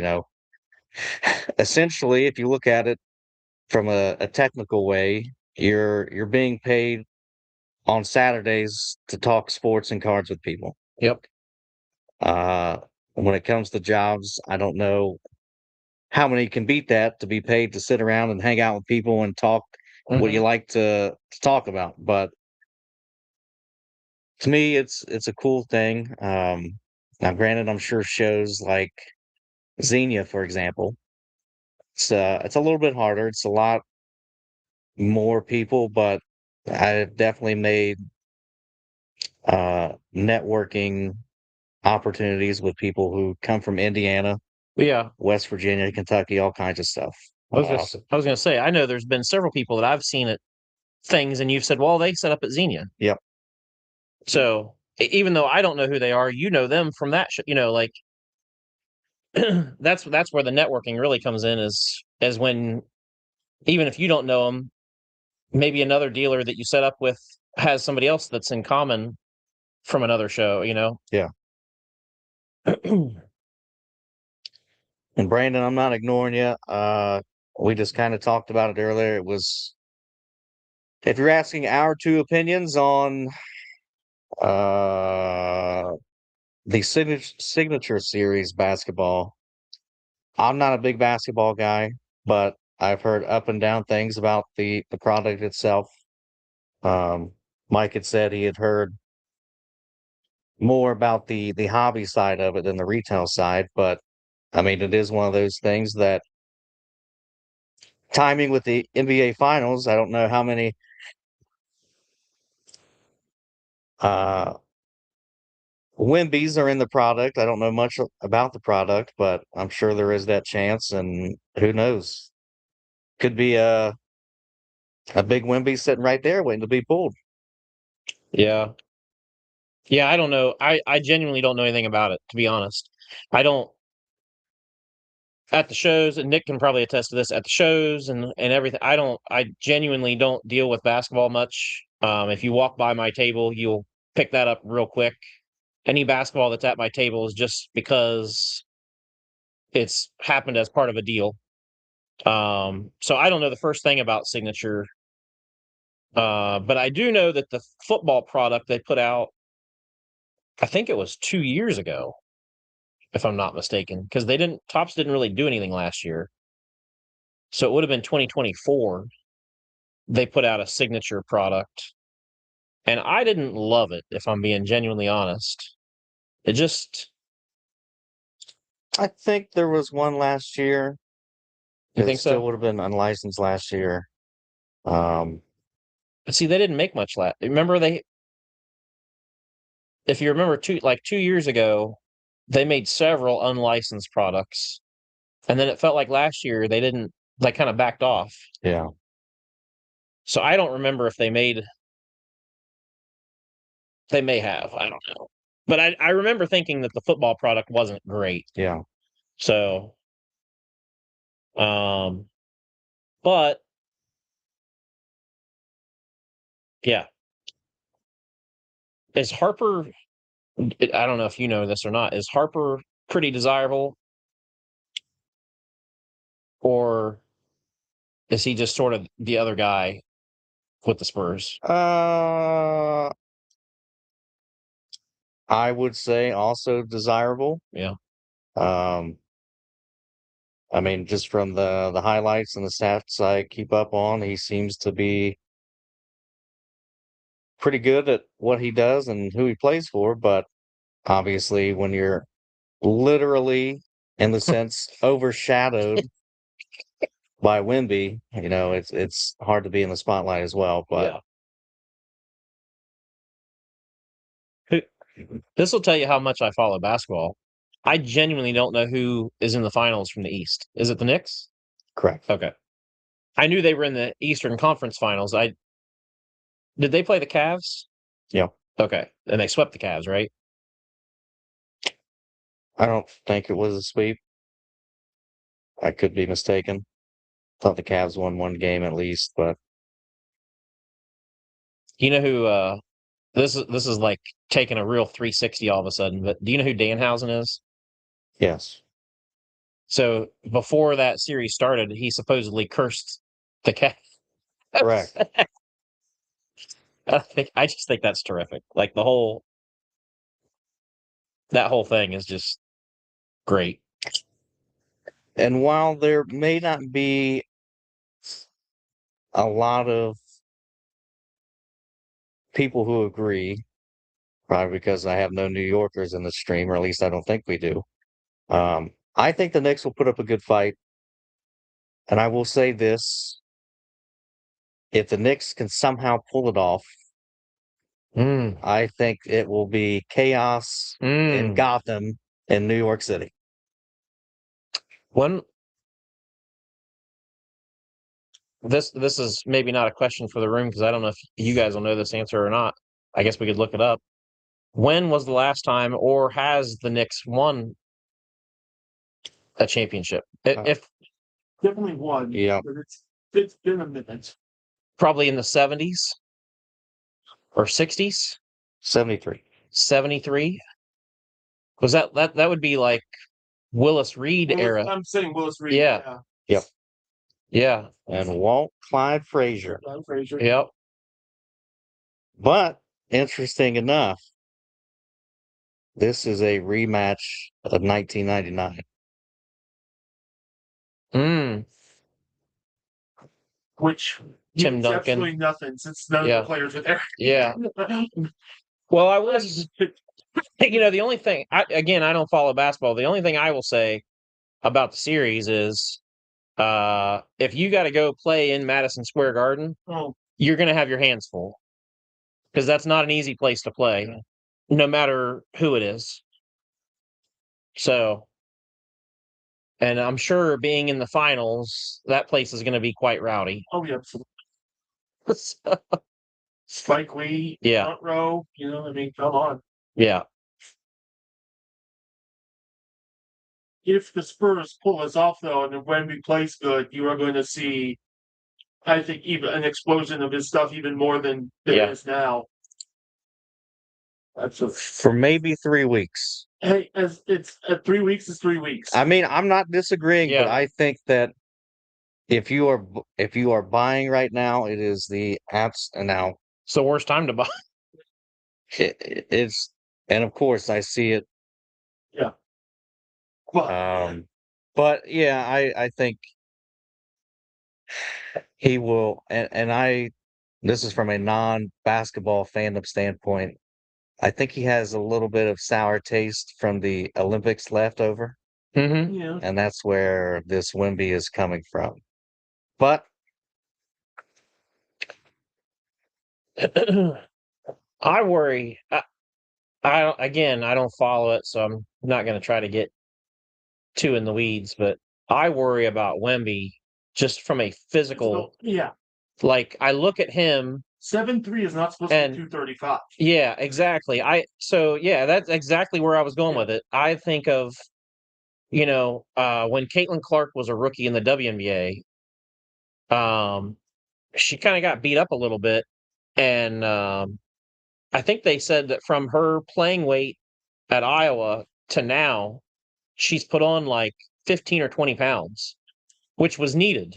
Essentially, if you look at it from a technical way, you're being paid on Saturdays to talk sports and cards with people. Yep. Uh, when it comes to jobs, I don't know how many can beat that to be paid to sit around and hang out with people and talk what you Mhm. like to talk about. But to me, it's a cool thing. Now, granted, I'm sure shows like Xenia, for example, it's a little bit harder. It's a lot more people, but I've definitely made networking opportunities with people who come from Indiana, Yeah. West Virginia, Kentucky, all kinds of stuff. I was gonna say, I know there's been several people that I've seen at things, and you've said, well, they set up at Xenia. Yep. So even though I don't know who they are, you know them from that, like that's where the networking really comes in, is as when, even if you don't know them, maybe another dealer that you set up with has somebody else that's in common from another show. Yeah. And Brandon, I'm not ignoring you. We just kind of talked about it earlier. It was, if you're asking our two opinions on uh, the signature series basketball, I'm not a big basketball guy, but I've heard up and down things about the product itself. Um, Mike had said he had heard more about the hobby side of it than the retail side, but I mean, it is one of those things that timing with the NBA finals, I don't know how many uh Wimbies are in the product. I don't know much about the product, but I'm sure there is that chance, and who knows? Could be a big Wimby sitting right there waiting to be pulled. Yeah. Yeah, I don't know. I genuinely don't know anything about it, to be honest. I don't, at the shows, and Nick can probably attest to this, at the shows and everything. I genuinely don't deal with basketball much. If you walk by my table, you'll pick that up real quick. Any basketball that's at my table is just because it's happened as part of a deal. So I don't know the first thing about Signature, but I do know that the football product they put out, I think it was 2 years ago, if I'm not mistaken, because Tops didn't really do anything last year. So it would have been 2024. They put out a signature product, and I didn't love it, if I'm being genuinely honest. It just, I think there was one last year. you It think still so? would have been unlicensed last year. Um, But see, they didn't make much last. Remember if you remember 2 years ago, they made several unlicensed products, and then it felt like last year they didn't, like, kind of backed off. yeah, So I don't remember if they may have, I don't know. But I remember thinking that the football product wasn't great. yeah. So But yeah, is Harper? I don't know if you know this or not. Is Harper pretty desirable, or is he just sort of the other guy with the Spurs? I would say also desirable. Yeah. Um, I mean, just from the highlights and the stats I keep up on, he seems to be pretty good at what he does and who he plays for. But obviously, when you're literally, in the sense, overshadowed by Wimby, it's hard to be in the spotlight as well. But Yeah. This will tell you how much I follow basketball. I genuinely don't know who is in the finals from the East. Is it the Knicks? correct. Okay. I knew they were in the Eastern Conference Finals. Did they play the Cavs? Yeah. Okay. And they swept the Cavs, right? I don't think it was a sweep. I could be mistaken. Thought the Cavs won one game at least, but You know who this is like taking a real 360 all of a sudden, but do you know who Danhausen is? yes. So before that series started, he supposedly cursed the Cavs. Correct. I just think that's terrific. Like that whole thing is just great. And while there may not be a lot of people who agree, probably because I have no New Yorkers in the stream, or at least I don't think we do. I think the Knicks will put up a good fight. And I will say this, if the Knicks can somehow pull it off, Mm, I think it will be chaos in mm. Gotham in New York City. When this is maybe not a question for the room because I don't know if you guys will know this answer or not. I guess we could look it up. When was the last time, or has the Knicks won a championship? If Definitely one. Yeah. But it's been a minute. probably in the 70s or 60s, 73. 73. Was that would be like Willis Reed era? I'm saying Willis Reed. Yeah. Yep. Yeah. And Walt Clyde Frazier. Frazier. Yep. But interesting enough, this is a rematch of 1999. Mm. Which Tim means Duncan. absolutely nothing since none of Yeah. the players are there. Yeah. Well, I was, the only thing, I don't follow basketball. The only thing I will say about the series is if you got to go play in Madison Square Garden, Oh, you're going to have your hands full because that's not an easy place to play, no matter who it is. So, and I'm sure being in the finals, that place is going to be quite rowdy. oh yeah. Spike Lee, Yeah. front row. I mean, come on. Yeah. If the Spurs pull us off though, and when we plays good, you are going to see, I think, even an explosion of his stuff even more than there is now. That's For maybe 3 weeks. Hey, as it's 3 weeks is 3 weeks. I mean, I'm not disagreeing, but Yeah. I think that if you are buying right now, it is the apps and now It's the worst time to buy. it's and of course I see it. Well, But yeah, I think he will, and this is from a non-basketball fandom standpoint. I think he has a little bit of sour taste from the Olympics left over, Mm-hmm. yeah. and that's where this Wimby is coming from. But I worry. I don't follow it, so I'm not going to try to get too in the weeds. But I worry about Wemby just from a physical. Yeah. Like I look at him. 7'3" is not supposed And- to be 235. Yeah, exactly. That's exactly where I was going with it. I think of when Caitlin Clark was a rookie in the WNBA, she kind of got beat up a little bit. And I think they said that from her playing weight at Iowa to now, she's put on like 15 or 20 pounds, which was needed.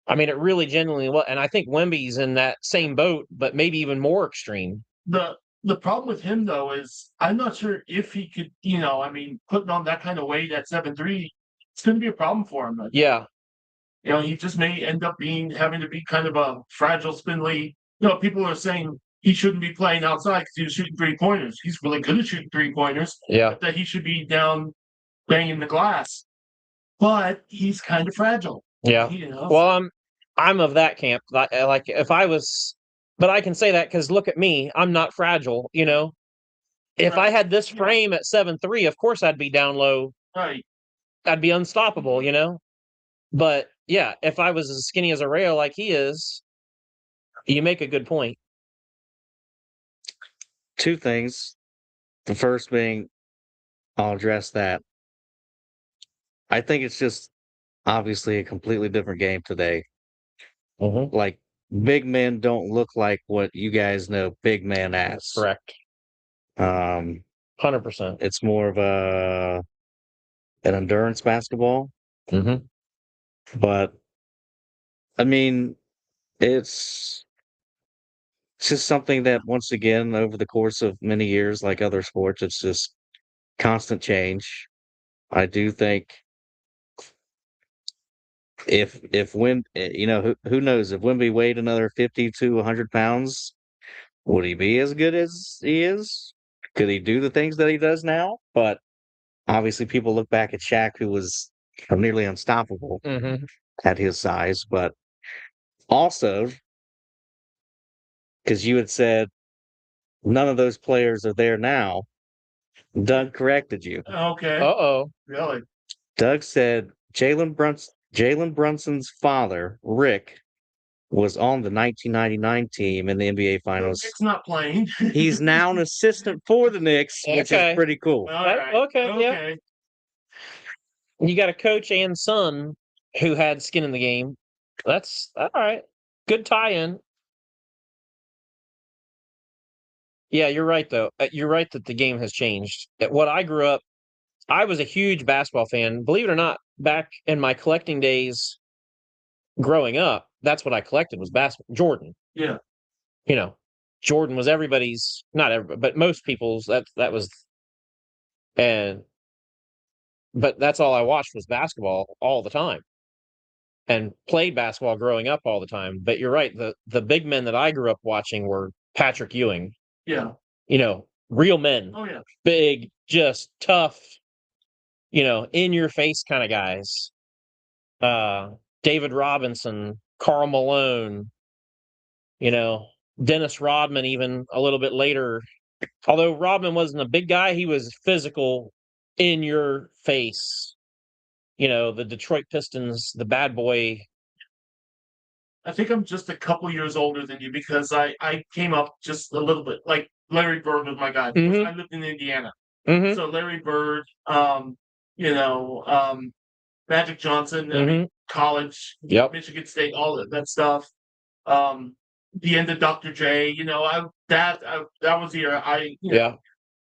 I mean, it really genuinely was. And I think Wemby's in that same boat, but maybe even more extreme. The problem with him though is I'm not sure if he could, I mean, putting on that kind of weight at 7'3", it's going to be a problem for him. Yeah. He just may end up having to be kind of a fragile, spindly. People are saying he shouldn't be playing outside because he was shooting 3-pointers. He's really good at shooting 3-pointers. Yeah. That he should be down banging the glass, but he's kind of fragile. Yeah. Well, I'm of that camp. Like if I was, but I can say that because look at me, I'm not fragile. If I had this frame at 7'3", of course I'd be down low. Right. I'd be unstoppable. But yeah, if I was as skinny as a rail like he is, you make a good point. Two things. The first being, I'll address that. I think it's just obviously a completely different game today. Mm-hmm. Like, big men don't look like what you guys know big men as. Correct. 100%. It's more of an endurance basketball. Mm-hmm. But I mean, it's just something that once again, over the course of many years, like other sports, it's just constant change. I do think if when who knows if Wimby weighed another 50 to 100 pounds, would he be as good as he is? Could he do the things that he does now? But obviously, people look back at Shaq, who was nearly unstoppable Mm-hmm. at his size. But also, because you had said none of those players are there now, Doug corrected you. Okay. Uh-oh. Really? Doug said Jalen Brunson's father, Rick, was on the 1999 team in the NBA Finals. Rick's not playing. He's now an assistant for the Knicks, which is pretty cool. All right. Okay. Yeah. You got a coach and son who had skin in the game. That's all right. Good tie-in. Yeah, you're right, though. You're right that the game has changed. What I grew up, I was a huge basketball fan. Believe it or not, back in my collecting days growing up, that's what I collected was basketball. Jordan. Yeah. Jordan was everybody's, not everybody, but most people's, that was, but that's all I watched was basketball all the time and played basketball growing up all the time. But you're right. The big men that I grew up watching were Patrick Ewing. Yeah. Real men. Oh, yeah. Big, just tough, in your face kind of guys. David Robinson, Karl Malone, Dennis Rodman, even a little bit later. Although Rodman wasn't a big guy, he was physical, in your face. The Detroit Pistons, the bad boy. I think I'm just a couple years older than you because I came up just a little bit. Like Larry Bird was my guy. Mm-hmm. I lived in Indiana. Mm-hmm. So Larry Bird, Magic Johnson, Mm-hmm. college, Yep. Michigan State, all that stuff. The end of Dr. J, that was the year Yeah.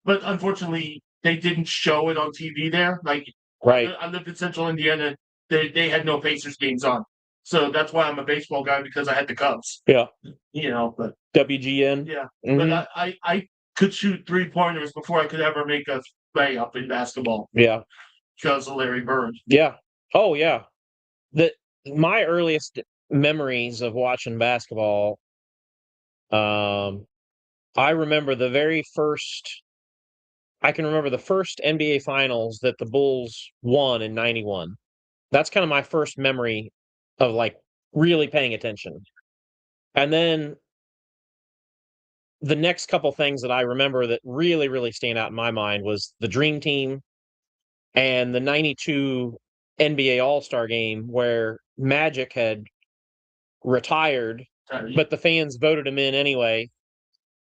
But unfortunately, they didn't show it on TV there. Like, Right. I lived in Central Indiana. They had no Pacers games on, so that's why I'm a baseball guy because I had the Cubs. Yeah. But WGN. Yeah. Mm-hmm. But I could shoot 3-pointers before I could ever make a layup in basketball. Yeah. Because of Larry Bird. Yeah. Oh yeah. My earliest memories of watching basketball, I remember I can remember the first NBA finals that the Bulls won in 91. That's kind of my first memory of like really paying attention. And then the next couple things that I remember that really, really stand out in my mind was the Dream Team and the 92 NBA All-Star game where Magic had retired, but the fans voted him in anyway,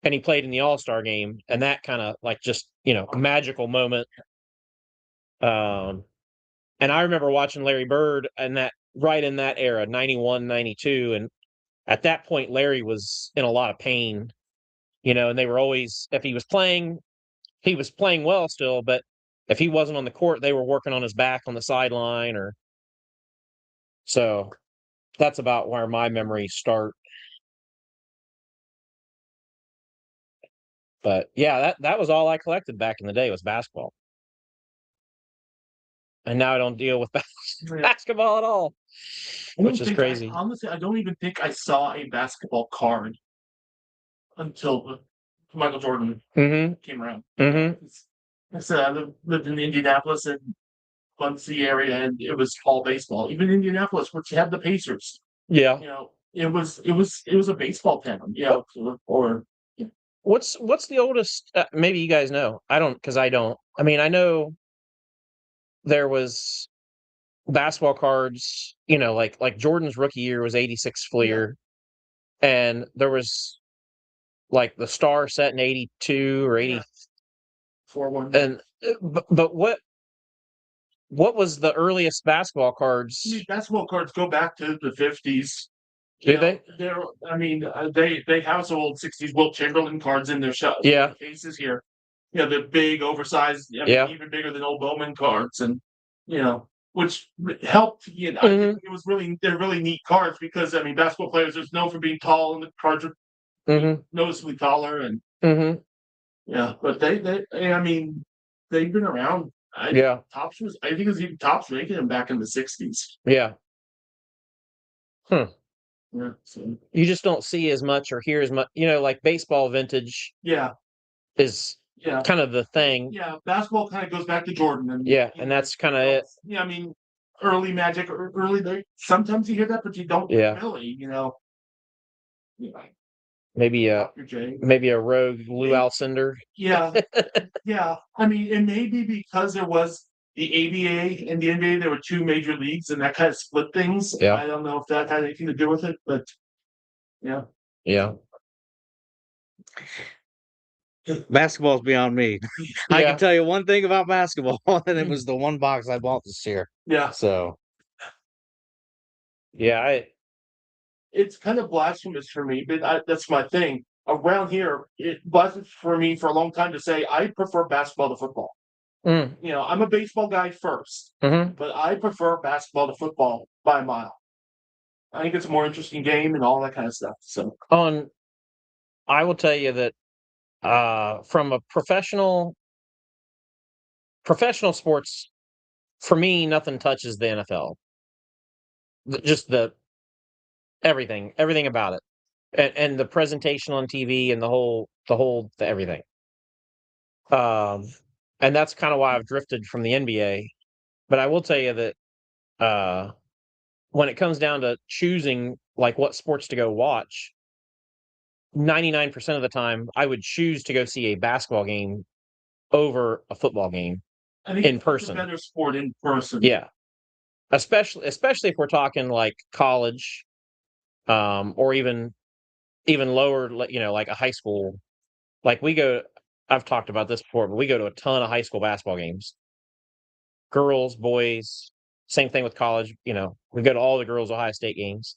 and he played in the All-Star game, and that kind of like just, a magical moment. And I remember watching Larry Bird and right in that era, 91, 92. And at that point, Larry was in a lot of pain, and they were always, if he was playing well still, but if he wasn't on the court, they were working on his back on the sideline so that's about where my memories start. But yeah, that was all I collected back in the day was basketball. And now I don't deal with basketball at all, which is crazy. Honestly, I don't even think I saw a basketball card until Michael Jordan came around. I said I lived in Indianapolis and Muncie area, and it was fall baseball. Even Indianapolis, which had the Pacers, Yeah. it was a baseball town. Or what's the oldest? Maybe you guys know. I don't, because I don't. I mean, I know there was basketball cards. Like Jordan's rookie year was 86 Fleer, and there was like the Star set in 82 or 84 one. And but what was the earliest basketball cards? Basketball cards go back to the 50s. Do they? They have some old 60s Wilt Chamberlain cards in their cases here. The big, oversized, even bigger than old Bowman cards, and which helped. I think they're really neat cards because basketball players are known for being tall, and the cards are noticeably taller, and but they've been around. I think it was even Topps making them back in the 60s. Yeah. Yeah, so. You just don't see as much or hear as much, like baseball vintage. Is kind of the thing. Yeah, basketball kind of goes back to Jordan, and that's kind of it. Yeah, early Magic, early. Sometimes you hear that, but you don't really. Maybe a rogue Lou Alcindor. Yeah. And maybe because there was the ABA and the NBA, there were two major leagues, and that kind of split things. Yeah. I don't know if that had anything to do with it, but yeah. Yeah. Basketball's beyond me. I can tell you one thing about basketball, and it was the one box I bought this year. Yeah. So. Yeah, it's kind of blasphemous for me, but that's my thing. Around here, it wasn't for me for a long time to say I prefer basketball to football. I'm a baseball guy first, but I prefer basketball to football by a mile. I think it's a more interesting game and all that kind of stuff. So, I will tell you that from a professional sports, for me, nothing touches the NFL. Just everything about it, and the presentation on TV and the everything. And that's kind of why I've drifted from the NBA. But I will tell you that when it comes down to choosing like what sports to go watch, 99% of the time I would choose to go see a basketball game over a football game in person. It's a better sport in person. Yeah. Especially if we're talking like college, or even lower, like a high school. Like I've talked about this before, but we go to a ton of high school basketball games. Girls, boys, same thing with college. We go to all the girls' Ohio State games.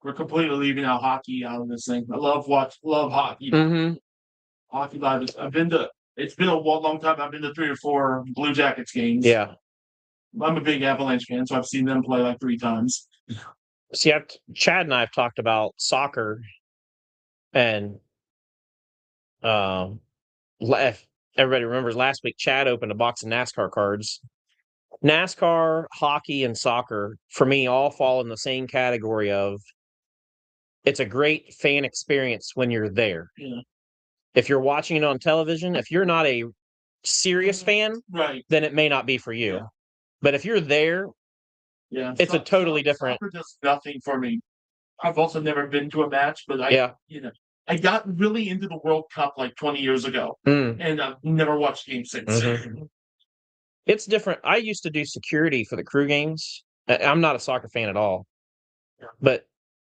We're completely leaving out hockey out of this thing. I love hockey. Hockey live. It's been a long time. I've been to 3 or 4 Blue Jackets games. Yeah. I'm a big Avalanche fan, so I've seen them play like 3 times. See, Chad and I have talked about soccer, and if everybody remembers last week, Chad opened a box of NASCAR cards. NASCAR, hockey, and soccer, for me, all fall in the same category of it's a great fan experience when you're there. Yeah. If you're watching it on television, if you're not a serious fan, then it may not be for you. Yeah. But if you're there, it's a totally different. Soccer does nothing for me. I've also never been to a match, but I got really into the World Cup like 20 years ago, and I've never watched games since. It's different. I used to do security for the crew games. I'm not a soccer fan at all, but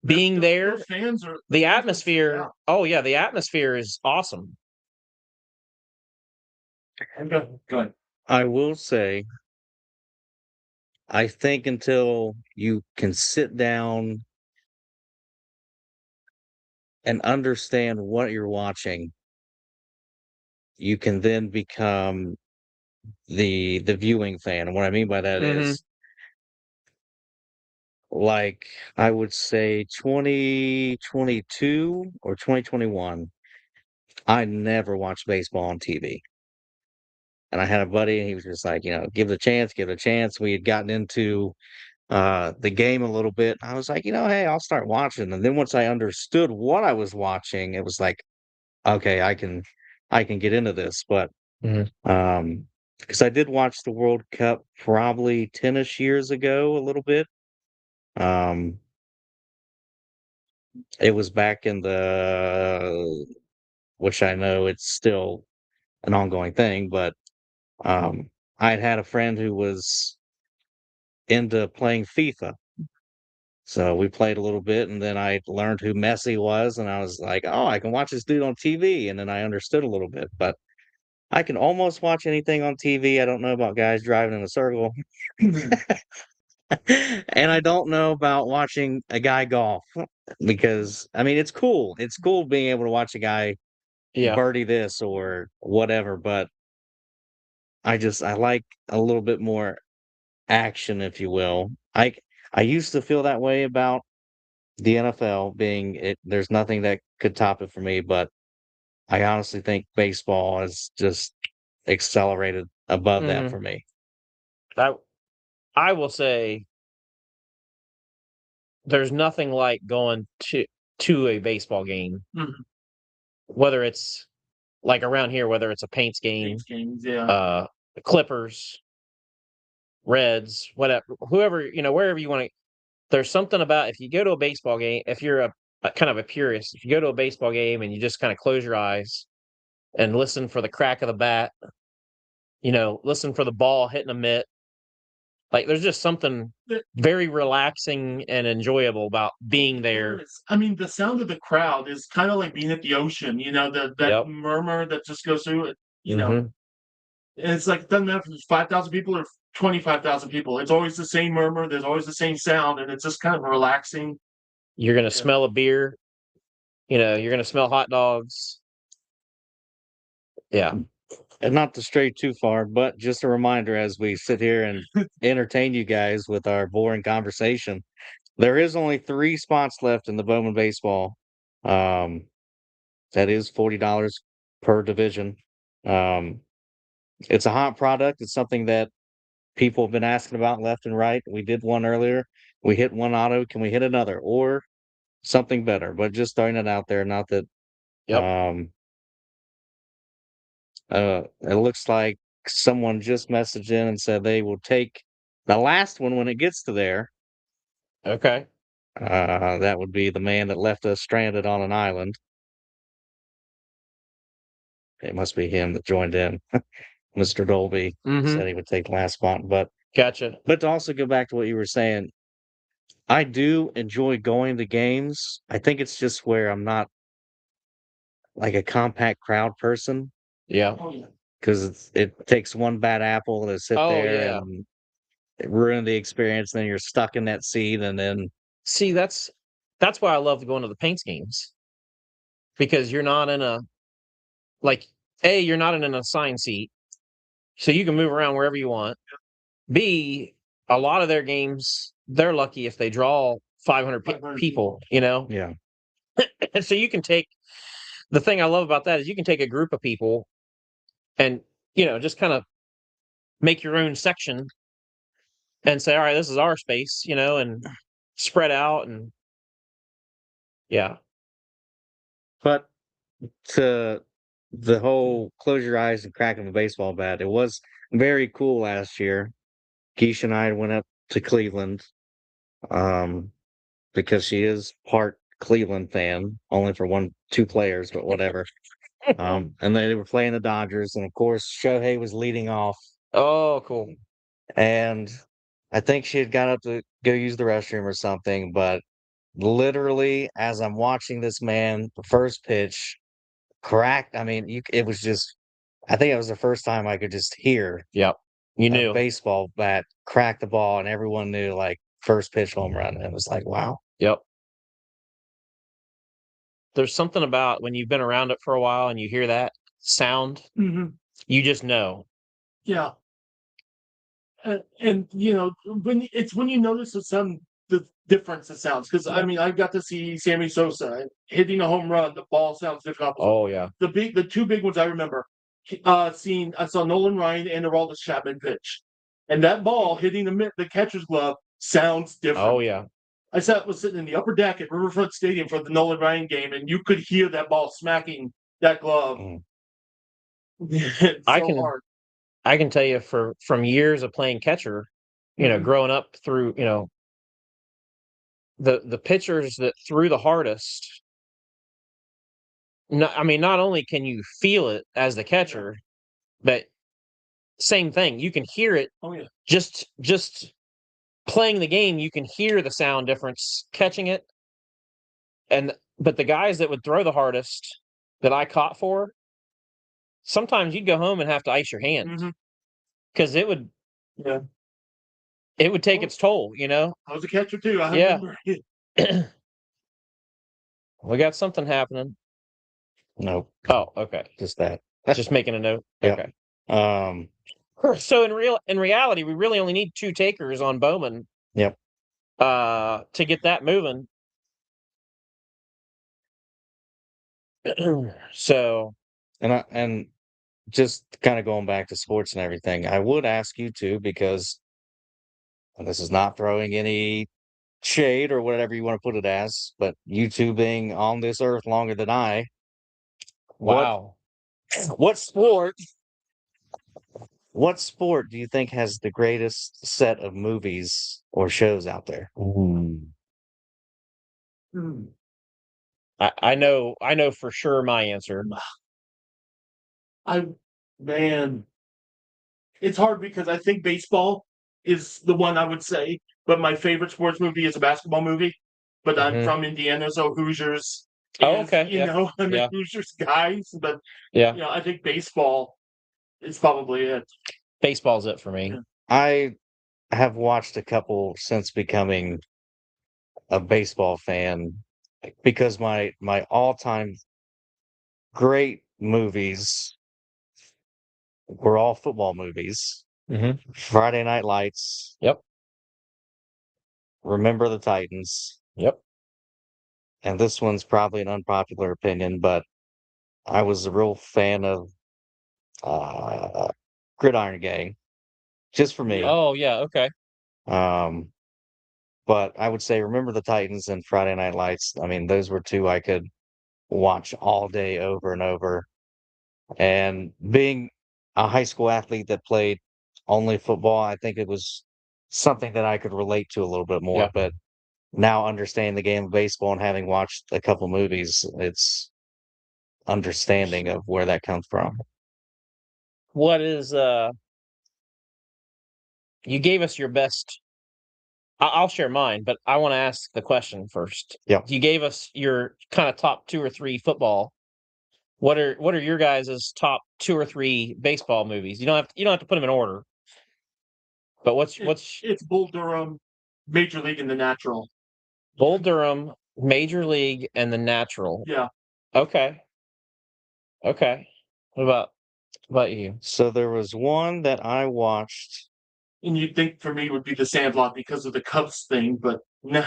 being there, fans are the atmosphere. Yeah. Oh yeah, the atmosphere is awesome. Go ahead. I will say I think until you can sit down and understand what you're watching, you can then become the viewing fan. And what I mean by that is, like, I would say 2022 or 2021, I never watched baseball on TV. And I had a buddy, and he was just like, give it a chance, give it a chance. We had gotten into the game a little bit. I was like, hey, I'll start watching. And then once I understood what I was watching, it was like, okay, I can get into this. But because I did watch the World Cup probably 10ish years ago, a little bit. It was back in which I know it's still an ongoing thing, but I'd had a friend who was into playing FIFA. So we played a little bit, and then I learned who Messi was, and I was like, "Oh, I can watch this dude on TV." And then I understood a little bit, but I can almost watch anything on TV. I don't know about guys driving in a circle, and I don't know about watching a guy golf because I mean it's cool. It's cool being able to watch a guy birdie this or whatever, but I like a little bit more action, if you will. I used to feel that way about the NFL being there's nothing that could top it for me, but I honestly think baseball has just accelerated above that for me. I will say there's nothing like going to a baseball game, whether it's like around here, whether it's a Paints game, the Clippers, Reds, whatever, whoever, wherever you want to. There's something about if you go to a baseball game, if you're a kind of a purist, if you go to a baseball game and you just kind of close your eyes and listen for the crack of the bat, listen for the ball hitting a mitt. Like there's just something very relaxing and enjoyable about being there. I mean, the sound of the crowd is kind of like being at the ocean. That murmur that just goes through it. And it's like it doesn't matter if it's 5,000 people or 25,000 people. It's always the same murmur. There's always the same sound, and it's just kind of relaxing. You're gonna smell a beer. You're gonna smell hot dogs. Yeah. And not to stray too far, but just a reminder as we sit here and entertain you guys with our boring conversation, there is only 3 spots left in the Bowman baseball. That is $40 per division. It's a hot product. It's something that people have been asking about left and right. We did one earlier. We hit one auto. Can we hit another or something better? But just throwing it out there. Not that. It looks like someone just messaged in and said they will take the last one when it gets to there. Okay. That would be the man that left us stranded on an island. It must be him that joined in. Mr. Dolby said he would take the last spot, but Gotcha. But to also go back to what you were saying, I do enjoy going to games. I think it's just where I'm not like a compact crowd person. Yeah. Because it takes one bad apple to sit there and ruin the experience. Then you're stuck in that seat, and then see that's why I love going to the Paints games because you're not in you're not in an assigned seat, so you can move around wherever you want. B, a lot of their games they're lucky if they draw 500 people. Yeah. And so you can take the thing I love about that is you can take a group of people and just kind of make your own section and say, all right, this is our space, and spread out and yeah. But to the whole close your eyes and crack of a baseball bat, it was very cool last year. Geisha and I went up to Cleveland because she is part Cleveland fan, only for 2 players, but whatever. And they were playing the Dodgers, and of course, Shohei was leading off. Oh, cool. And I think she had got up to go use the restroom or something, but literally, as I'm watching this man, the first pitch cracked. I mean, it was just, I think it was the first time I could just hear You a knew. baseball bat crack the ball, and everyone knew, like, first pitch home run. And it was like, wow. Yep. There's something about when you've been around it for a while and you hear that sound, Mhm. you just know. Yeah. And you know, when you notice the difference it sounds, because I mean I got to see Sammy Sosa hitting a home run, the ball sounds different. Oh yeah. The two big ones I remember I saw Nolan Ryan and Aroldis Chapman pitch. And that ball hitting the catcher's glove sounds different. Oh yeah. I was sitting in the upper deck at Riverfront Stadium for the Nolan Ryan game, and you could hear that ball smacking that glove. I So can hard. I can tell you from years of playing catcher, Mhm. growing up through, the pitchers that threw the hardest. I mean, not only can you feel it as the catcher, but same thing, you can hear it. Oh yeah. Just playing the game, you can hear the sound difference catching it. But the guys that would throw the hardest that I caught for, sometimes you'd go home and have to ice your hands Mhm. because it would Yeah. take Oh. its toll. I was a catcher too. I Yeah. remember. We got something happening. Nope. Oh, okay. Just that. Just making a note. Yep. Okay. Um, So in reality, we really only need 2 takers on Bowman. Yep. To get that moving. So. and just kind of going back to sports and everything, I would ask you to, because this is not throwing any shade or whatever you want to put it as, but you two being on this earth longer than I, Wow. what sport what sport do you think has the greatest set of movies or shows out there? Hmm. I know for sure my answer. Man, it's hard because I think baseball is the one I would say, but my favorite sports movie is a basketball movie. But I'm from Indiana, so Hoosiers. Oh, Is, okay. you Yeah. know, I'm Yeah. a Hoosiers guys, but Yeah. I think baseball is probably it. Baseball's it for me. Yeah. I have watched a couple since becoming a baseball fan, because my all-time great movies were all football movies. Mm-hmm. Friday Night Lights, Yep. Remember the Titans, Yep. and this one's probably an unpopular opinion, but I was a real fan of uh, Gridiron Gang, just for me. Oh yeah. Okay. Um, but I would say Remember the Titans and Friday Night Lights. I mean, those were two I could watch all day over and over. And being a high school athlete that played only football, I think it was something that I could relate to a little bit more. Yeah. But now understanding the game of baseball and having watched a couple movies, it's understanding of where that comes from. What is you gave us your best. I'll share mine, but I want to ask the question first. Yeah. You gave us your kind of top 2 or 3 football. What are your guys' top 2 or 3 baseball movies? You don't have to put them in order. But It's Bull Durham, Major League, and The Natural. Bull Durham, Major League, and The Natural? Yeah. Okay. Okay. What about you? So there was one that I watched. And you'd think for me it would be The Sandlot because of the Cubs thing, but no.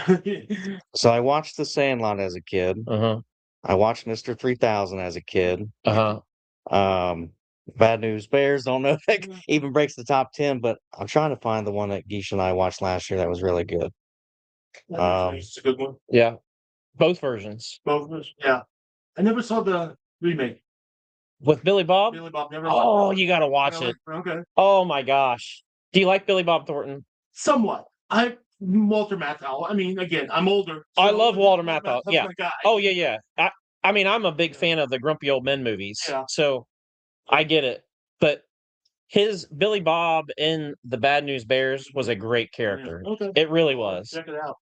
So I watched The Sandlot as a kid. Uh-huh. I watched Mr. 3000 as a kid. Uh-huh. Bad News Bears. Don't know if that even breaks the top 10, but I'm trying to find the one that Geesh and I watched last year that was really good. It's a good one. Yeah. Both versions. Both of us. Yeah. I never saw the remake. With Billy Bob? Billy Bob never. Oh, you got to watch Really? it. Okay. Oh my gosh. Do you like Billy Bob Thornton? Somewhat. Walter Matthau. I mean, again, I'm older. I love Walter Matthau. Matthau's Yeah. my guy. Oh yeah, yeah. I mean, I'm a big fan of the Grumpy Old Men movies. Yeah. So I get it. But his Billy Bob in the Bad News Bears was a great character. Okay. It really was. Check it out.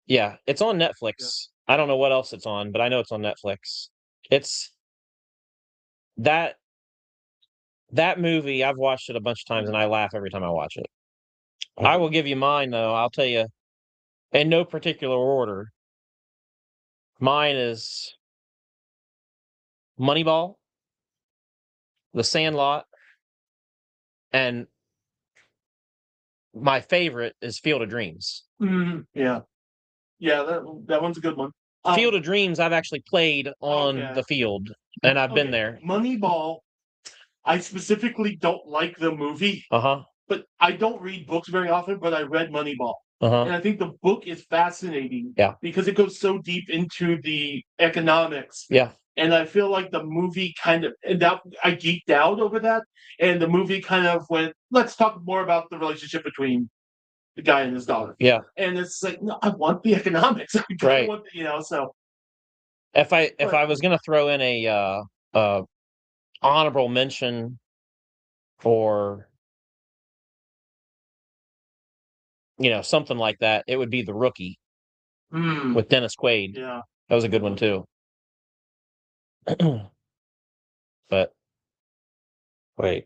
Yeah, it's on Netflix. I don't know what else it's on, but I know it's on Netflix. It's that that movie, I've watched it a bunch of times, and I laugh every time I watch it. I will give you mine, though. I'll tell you, in no particular order. Mine is Moneyball, The Sandlot, and my favorite is Field of Dreams. Yeah. Yeah, that one's a good one. Field of Dreams, I've actually played on the field, and I've been there. Moneyball, I specifically don't like the movie. But I don't read books very often, but I read Moneyball. And I think the book is fascinating. Yeah. Because it goes so deep into the economics. Yeah. And I feel like the movie kind of, and that I geeked out over that. And the movie kind of went, let's talk more about the relationship between the guy and his daughter. Yeah. And it's like, no, I want the economics. Right. Want, so. If I was going to throw in a honorable mention for, something like that, it would be The Rookie with Dennis Quaid. Yeah. That was a good one too. But wait.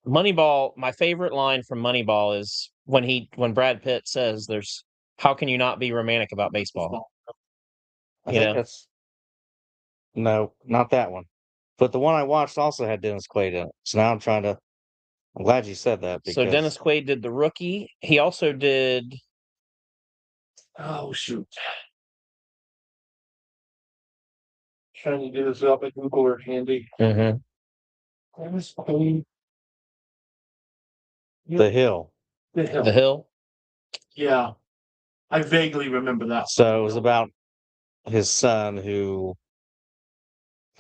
Moneyball, my favorite line from Moneyball is when Brad Pitt says how can you not be romantic about baseball? I think that's no, not that one. But the one I watched also had Dennis Quaid in it. So now I'm glad you said that. So Dennis Quaid did The Rookie. He also did. Oh shoot! Trying to do this up at Google or handy. Dennis Quaid. The Hill. The Hill. Yeah, I vaguely remember that. So it was about his son who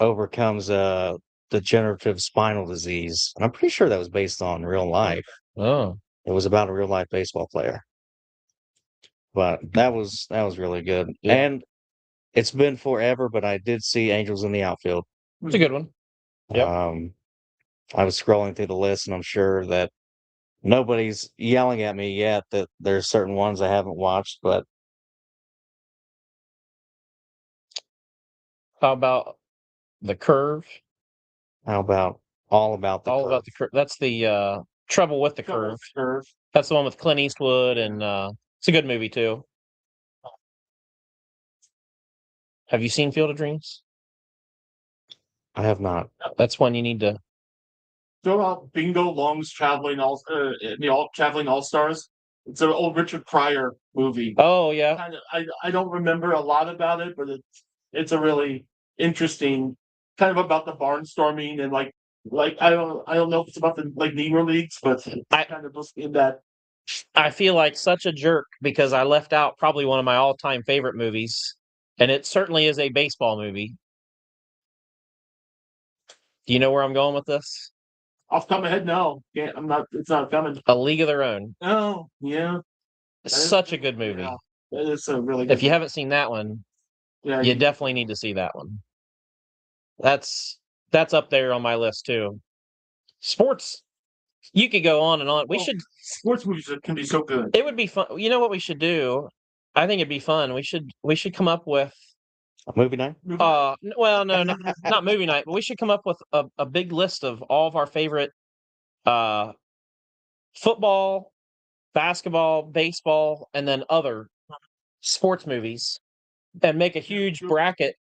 overcomes a degenerative spinal disease. And I'm pretty sure that was based on real life. Oh. It was about a real life baseball player. But that was really good. Yeah. And it's been forever, but I did see Angels in the Outfield. It's a good one. Yep. I was scrolling through the list, and I'm sure that nobody's yelling at me yet that there's certain ones I haven't watched, but how about The Curve? How about All About the Curve? The Curve. That's the Trouble with the Curve. That's the one with Clint Eastwood, and it's a good movie too. Have you seen Field of Dreams? I have not. That's one you need to. Throw out Bingo Long's Traveling All Stars. It's an old Richard Pryor movie. Oh yeah. I don't remember a lot about it, but it's a really interesting kind of about the barnstorming and like I don't know if it's about the Negro Leagues, but I kind of just in that. I feel like such a jerk because I left out probably one of my all-time favorite movies, and it certainly is a baseball movie. Do you know where I'm going with this? Off the top of my head, no. Yeah, I'm not. It's not coming. A League of Their Own. Oh, yeah. Such a good movie. Yeah, that is a really good If you haven't seen that one, you definitely need to see that one. That's up there on my list too. Sports, you could go on and on. Sports movies can be so good. It would be fun. You know what we should do? I think it'd be fun. We should come up with a movie night. Well, no, not movie night, but we should come up with a big list of all of our favorite football, basketball, baseball, and then other sports movies, and make a huge bracket,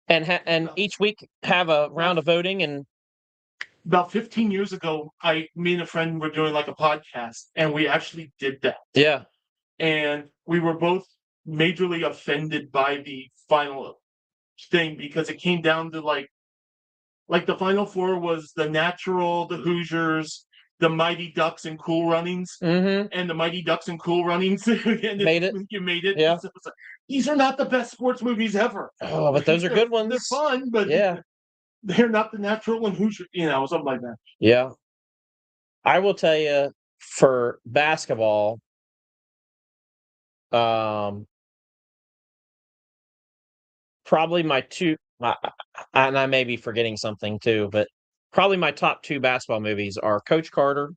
and each week have a round of voting. And about 15 years ago, me and a friend were doing like a podcast, and we actually did that. Yeah. And we were both majorly offended by the final thing because it came down to like the Final Four was the Natural, the Hoosiers, the Mighty Ducks, and Cool Runnings. And the Mighty Ducks and Cool Runnings made it. You made it. Yeah. So like, these are not the best sports movies ever. Oh, but those are good ones. They're fun, but yeah, they're not the Natural and Hoosier, something like that. Yeah. I will tell you for basketball, probably my two, and I may be forgetting something too, but probably my top two basketball movies are Coach Carter.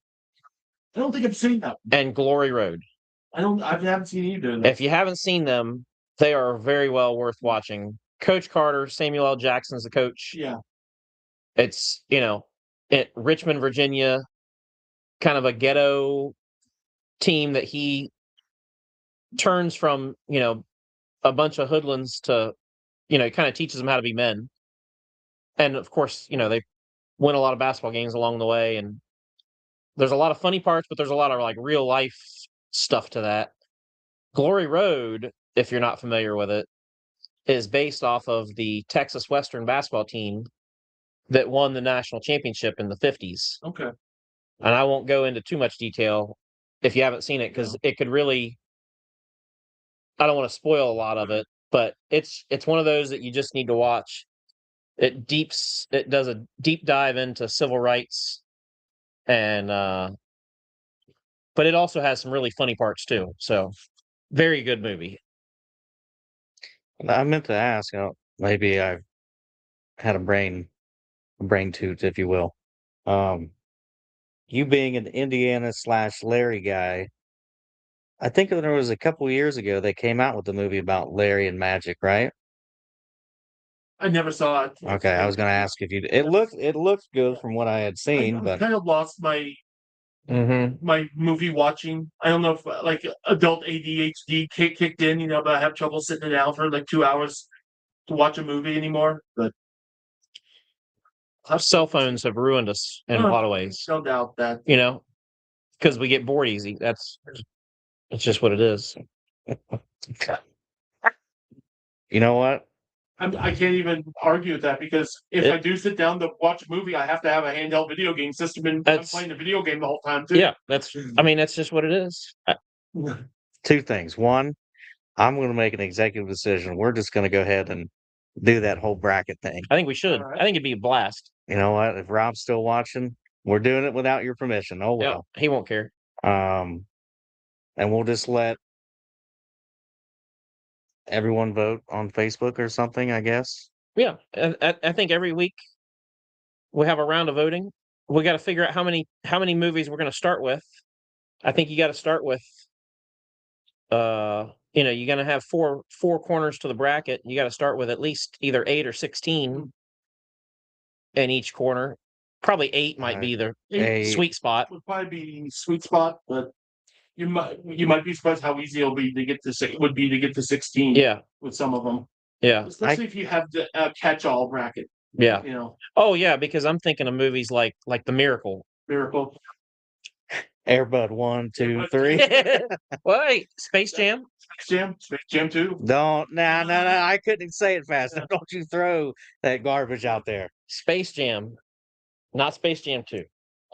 I don't think I've seen that. And Glory Road. I haven't seen either. If you haven't seen them, they are very well worth watching. Coach Carter, Samuel L. Jackson's the coach. Yeah. It's, Richmond, Virginia, kind of a ghetto team that he turns from, a bunch of hoodlums to, he kind of teaches them how to be men. And of course, they win a lot of basketball games along the way. And there's a lot of funny parts, but there's a lot of like real life stuff to that. Glory Road, if you're not familiar with it, is based off of the Texas Western basketball team that won the national championship in the 50s. Okay. And I won't go into too much detail if you haven't seen it, because it could really, I don't want to spoil a lot of it, but it's one of those that you just need to watch. It does a deep dive into civil rights, and but it also has some really funny parts too. So very good movie. I meant to ask, maybe I've had a brain toot, if you will. You being an Indiana / Larry guy, I think there was a couple years ago they came out with the movie about Larry and Magic, right? I never saw it. Okay, I was going to ask if you. It looked good from what I had seen, I but kind of lost my movie watching. I don't know if like adult ADHD kicked in, but I have trouble sitting down for like 2 hours to watch a movie anymore. But our cell phones have ruined us in a lot of ways. No doubt that. Because we get bored easy. It's just what it is. you know what? I can't even argue with that, because if I do sit down to watch a movie, I have to have a handheld video game system, and I'm playing a video game the whole time too. Yeah, that's just what it is. Two things. One, I'm going to make an executive decision. We're just going to go ahead and do that whole bracket thing. I think we should. Right. I think it'd be a blast. You know what? If Rob's still watching, we're doing it without your permission. Oh well. Yeah, he won't care. And we'll just let everyone vote on Facebook or something, I guess. Yeah, I think every week we have a round of voting. We got to figure out how many movies we're going to start with. I think you got to start with, you're going to have four corners to the bracket. You got to start with at least either 8 or 16 in each corner. Probably 8 might be the sweet spot. Would probably be sweet spot, but you might be surprised how easy it'll be to get to 16. Yeah, with some of them. Yeah, especially if you have the catch-all bracket. Yeah. Oh yeah, because I'm thinking of movies like The Miracle. Air Bud 1, 2, 3. Wait, Space Jam. Space Jam 2. No, I couldn't say it fast. Don't you throw that garbage out there. Space Jam, not Space Jam 2.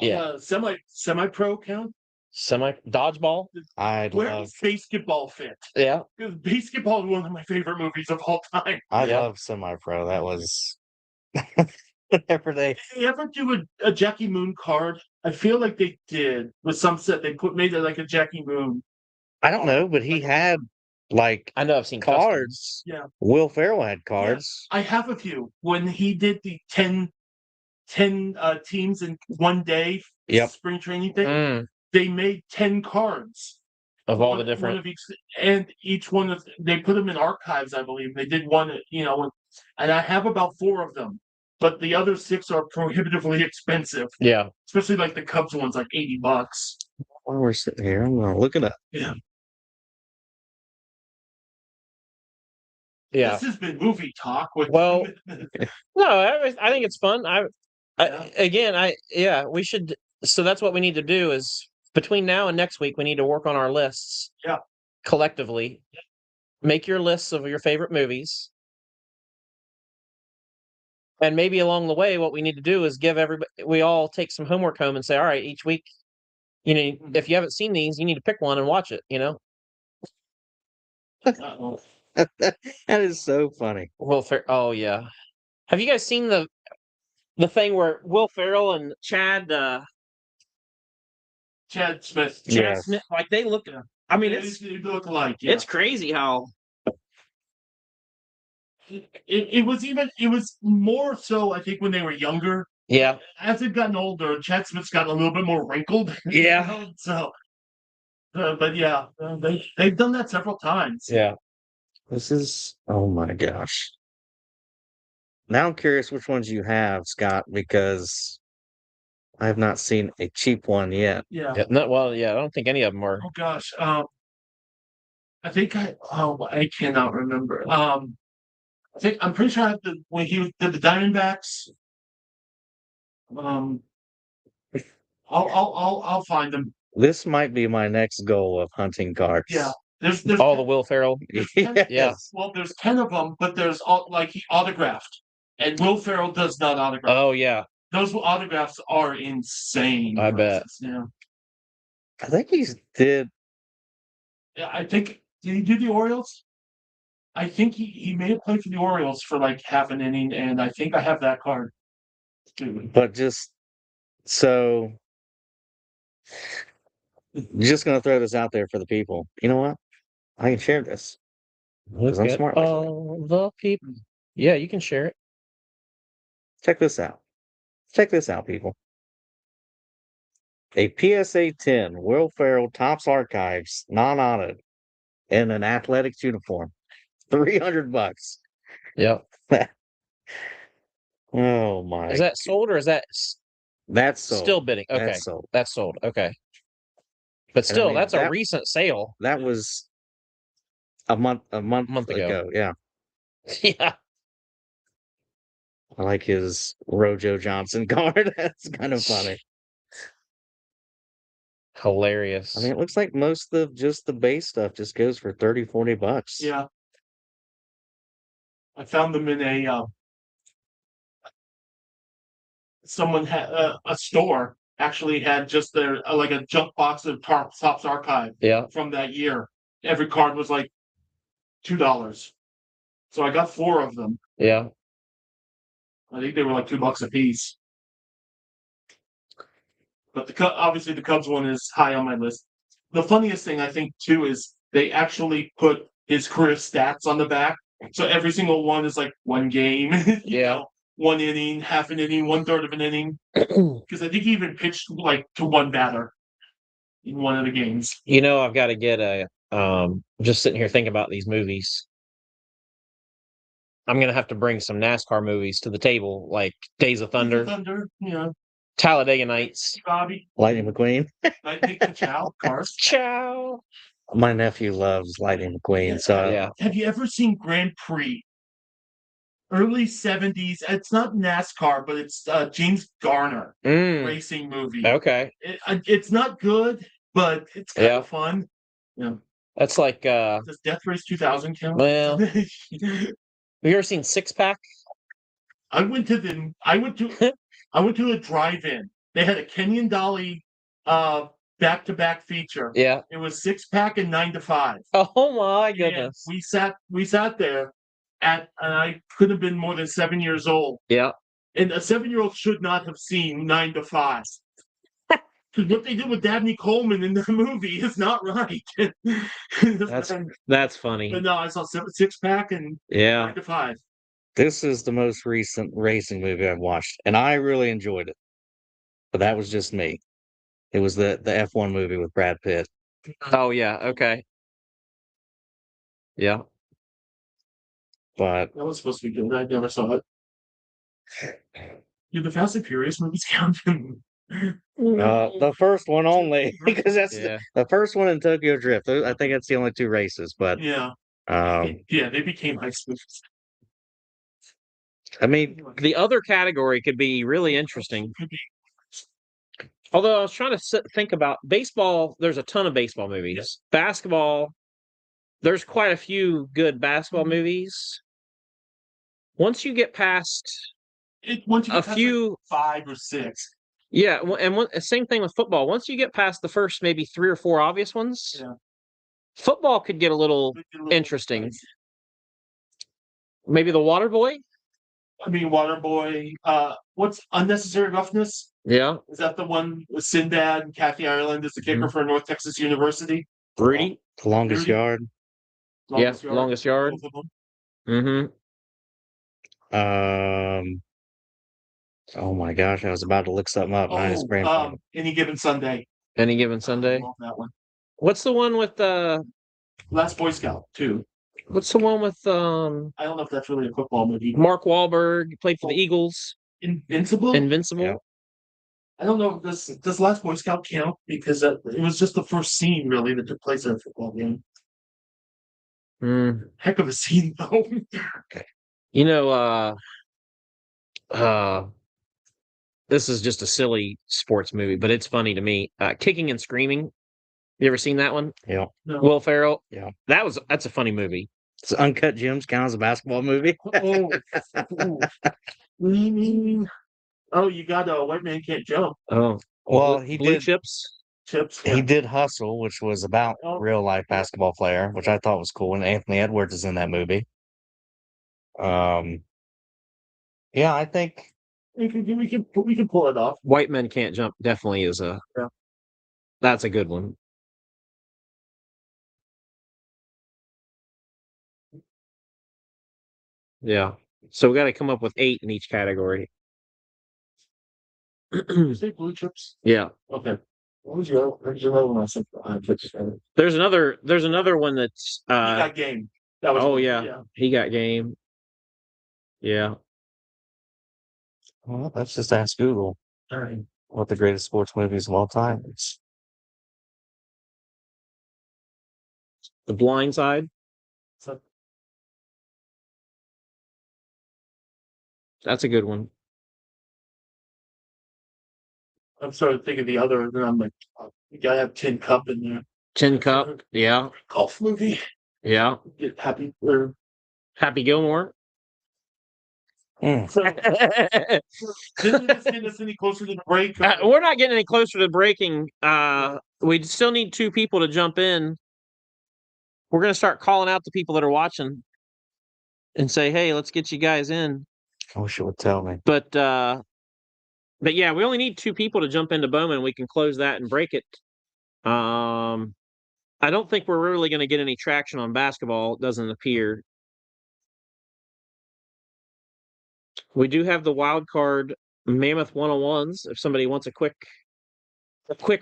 Yeah. Semi-pro count. Dodgeball. Where does basketball fit? Yeah, because basketball is one of my favorite movies of all time. I love semi-pro. That was whenever they. Did they ever do a Jackie Moon card? I feel like they did with some set. They made it like a Jackie Moon. I don't know, but he had I know I've seen customs. cards. Yeah, Will Ferrell had cards. Yeah, I have a few. When he did the 10 teams in one day. Spring training thing. They made 10 cards of all the different, one of each one of they put them in archives. I believe they did one, and I have about 4 of them, but the other 6 are prohibitively expensive. Yeah, especially like the Cubs ones, like $80. While we're sitting here, I'm gonna look it up. Yeah. Yeah. This has been movie talk. No, I think it's fun. We should. So that's what we need to do is between now and next week, we need to work on our lists. Yeah. Collectively. Yeah. Make your lists of your favorite movies. And maybe along the way, what we need to do is we all take some homework home and say, all right, each week, if you haven't seen these, you need to pick one and watch it, That is so funny. Oh yeah. Have you guys seen the thing where Will Ferrell and Chad Smith. Chad Smith, like they look. I mean, they look alike. Yeah. It's crazy how. It was more so, I think, when they were younger. Yeah. As they've gotten older, Chad Smith's gotten a little bit more wrinkled. Yeah. So, but yeah, they've done that several times. Yeah. This is, oh my gosh. Now I'm curious which ones you have, Scott, because I have not seen a cheap one yet. Yeah. I don't think any of them are. Oh gosh. I think I cannot remember. I'm pretty sure I have when he did the Diamondbacks. Um, I'll find them. This might be my next goal of hunting cards. Yeah. There's All the Will Ferrell. Yes. Well, there's 10 of them, but there's he autographed, and Will Ferrell does not autograph. Oh yeah, Those autographs are insane. I bet. Yeah. I think he's did. Yeah, I think did he do the Orioles? I think he may have played for the Orioles for like half an inning, and I think I have that card too. But just gonna throw this out there for the people. You know what? I can share this. Look I'm at smart like that. all the people. Yeah, you can share it. Check this out. Check this out, people. A PSA 10 Will Ferrell Topps Archives non-auto in an athletics uniform. $300. Yep. Oh my! Is that sold or is that That's sold. still bidding? Okay, That's sold. that's sold. Okay, but And I still, mean, that's a recent sale. That was a month ago. Yeah. Yeah. I like his Rojo Johnson card. That's kind of funny. Hilarious. I mean, it looks like most of just the base stuff just goes for $30-$40. Yeah. I found them in someone had a store actually had just their like a junk box of Topps Archive from that year. Every card was like $2. So I got 4 of them. Yeah. I think they were like $2 a piece. But obviously the Cubs one is high on my list. The funniest thing I think too is they actually put his career stats on the back. So every single one is like 1 game, you know, 1 inning, half an inning, 1/3 of an inning. Because I think he even pitched like to 1 batter in one of the games. You know, I've got to get just sitting here thinking about these movies. I'm gonna have to bring some NASCAR movies to the table, like Days of Thunder, yeah. Talladega Nights, Bobby, Lightning McQueen. Lightning Chow, cars. Chow. My nephew loves Lightning McQueen. So yeah. Have you ever seen Grand Prix? Early 70s. It's not NASCAR, but it's James Garner racing movie. Okay. It's not good, but it's kind of fun. Yeah. That's like Does Death Race 2000 count? Well, have you ever seen Six Pack? I went to a drive-in. They had a Kenyan Dolly back-to-back feature. Yeah. It was 6 Pack and 9 to 5. Oh my goodness. And we sat there and I could have been more than 7 years old. Yeah. And a 7-year-old should not have seen 9 to 5. Because what they did with Dabney Coleman in the movie is not right. That's funny. But no, I saw 6 Pack and 9 to 5. This is the most recent racing movie I've watched, and I really enjoyed it. But that was just me. It was the F1 movie with Brad Pitt. Oh yeah, okay. Yeah. But that was supposed to be good. I never saw it. The Fast and Furious movies count. the first one only, because that's the first one in Tokyo Drift. I think that's the only 2 races. But they became high school. I mean, the other category could be really interesting. Although I was trying to think about baseball, there's a ton of baseball movies. Basketball, there's quite a few good basketball movies. Once you get past a few, like 5 or 6. Yeah, and same thing with football. Once you get past the first maybe 3 or 4 obvious ones, football could get a little interesting. Maybe The Waterboy? I mean, Waterboy. What's Unnecessary Roughness? Yeah. Is that the one with Sinbad and Kathy Ireland as the kicker for North Texas University? Rudy? The Longest Yard. Longest Yard. Mm-hmm. Oh my gosh, I was about to look something up. Any Given Sunday. Any Given Sunday? I love that one. What's the one with Last Boy Scout 2? What's the one with I don't know if that's really a football movie. Mark Wahlberg? Played for the Eagles. Invincible. Invincible. I don't know if does Last Boy Scout count because it was just the first scene really that took place in a football game. Heck of a scene though. You know, this is just a silly sports movie, but it's funny to me. Kicking and Screaming. You ever seen that one? Yeah. No. Will Ferrell. Yeah. That's a funny movie. It's Uncut Gems count as a basketball movie. Oh, you got a White Man Can't Jump. Oh, Well, Blue Chips. Chips. He did Hustle, which was about real life basketball player, which I thought was cool. And Anthony Edwards is in that movie. Yeah, I think we can pull it off. White Men Can't Jump definitely is that's a good one. Yeah. So we got to come up with 8 in each category. You say Blue Chips? Yeah. Okay. There's another one I said. There's another one that's He Got Game. That was He Got Game. Yeah. well, let's just ask Google All right. what the greatest sports movies of all time is. The Blind Side. So, That's a good one. I'm starting to think of the other, and then I'm like, you gotta have Tin Cup in there. Tin Cup. Yeah. Golf movie. Yeah. Get Happy or Happy Gilmore. so. Didn't this get us any closer to the break? We're not getting any closer to breaking. We still need 2 people to jump in. We're going to start calling out the people that are watching and say, "Hey, let's get you guys in." I wish it would tell me. But yeah, we only need 2 people to jump into Bowman. We can close that and break it. I don't think we're really going to get any traction on basketball. It doesn't appear. We do have the wild card Mammoth 101s. If somebody wants a quick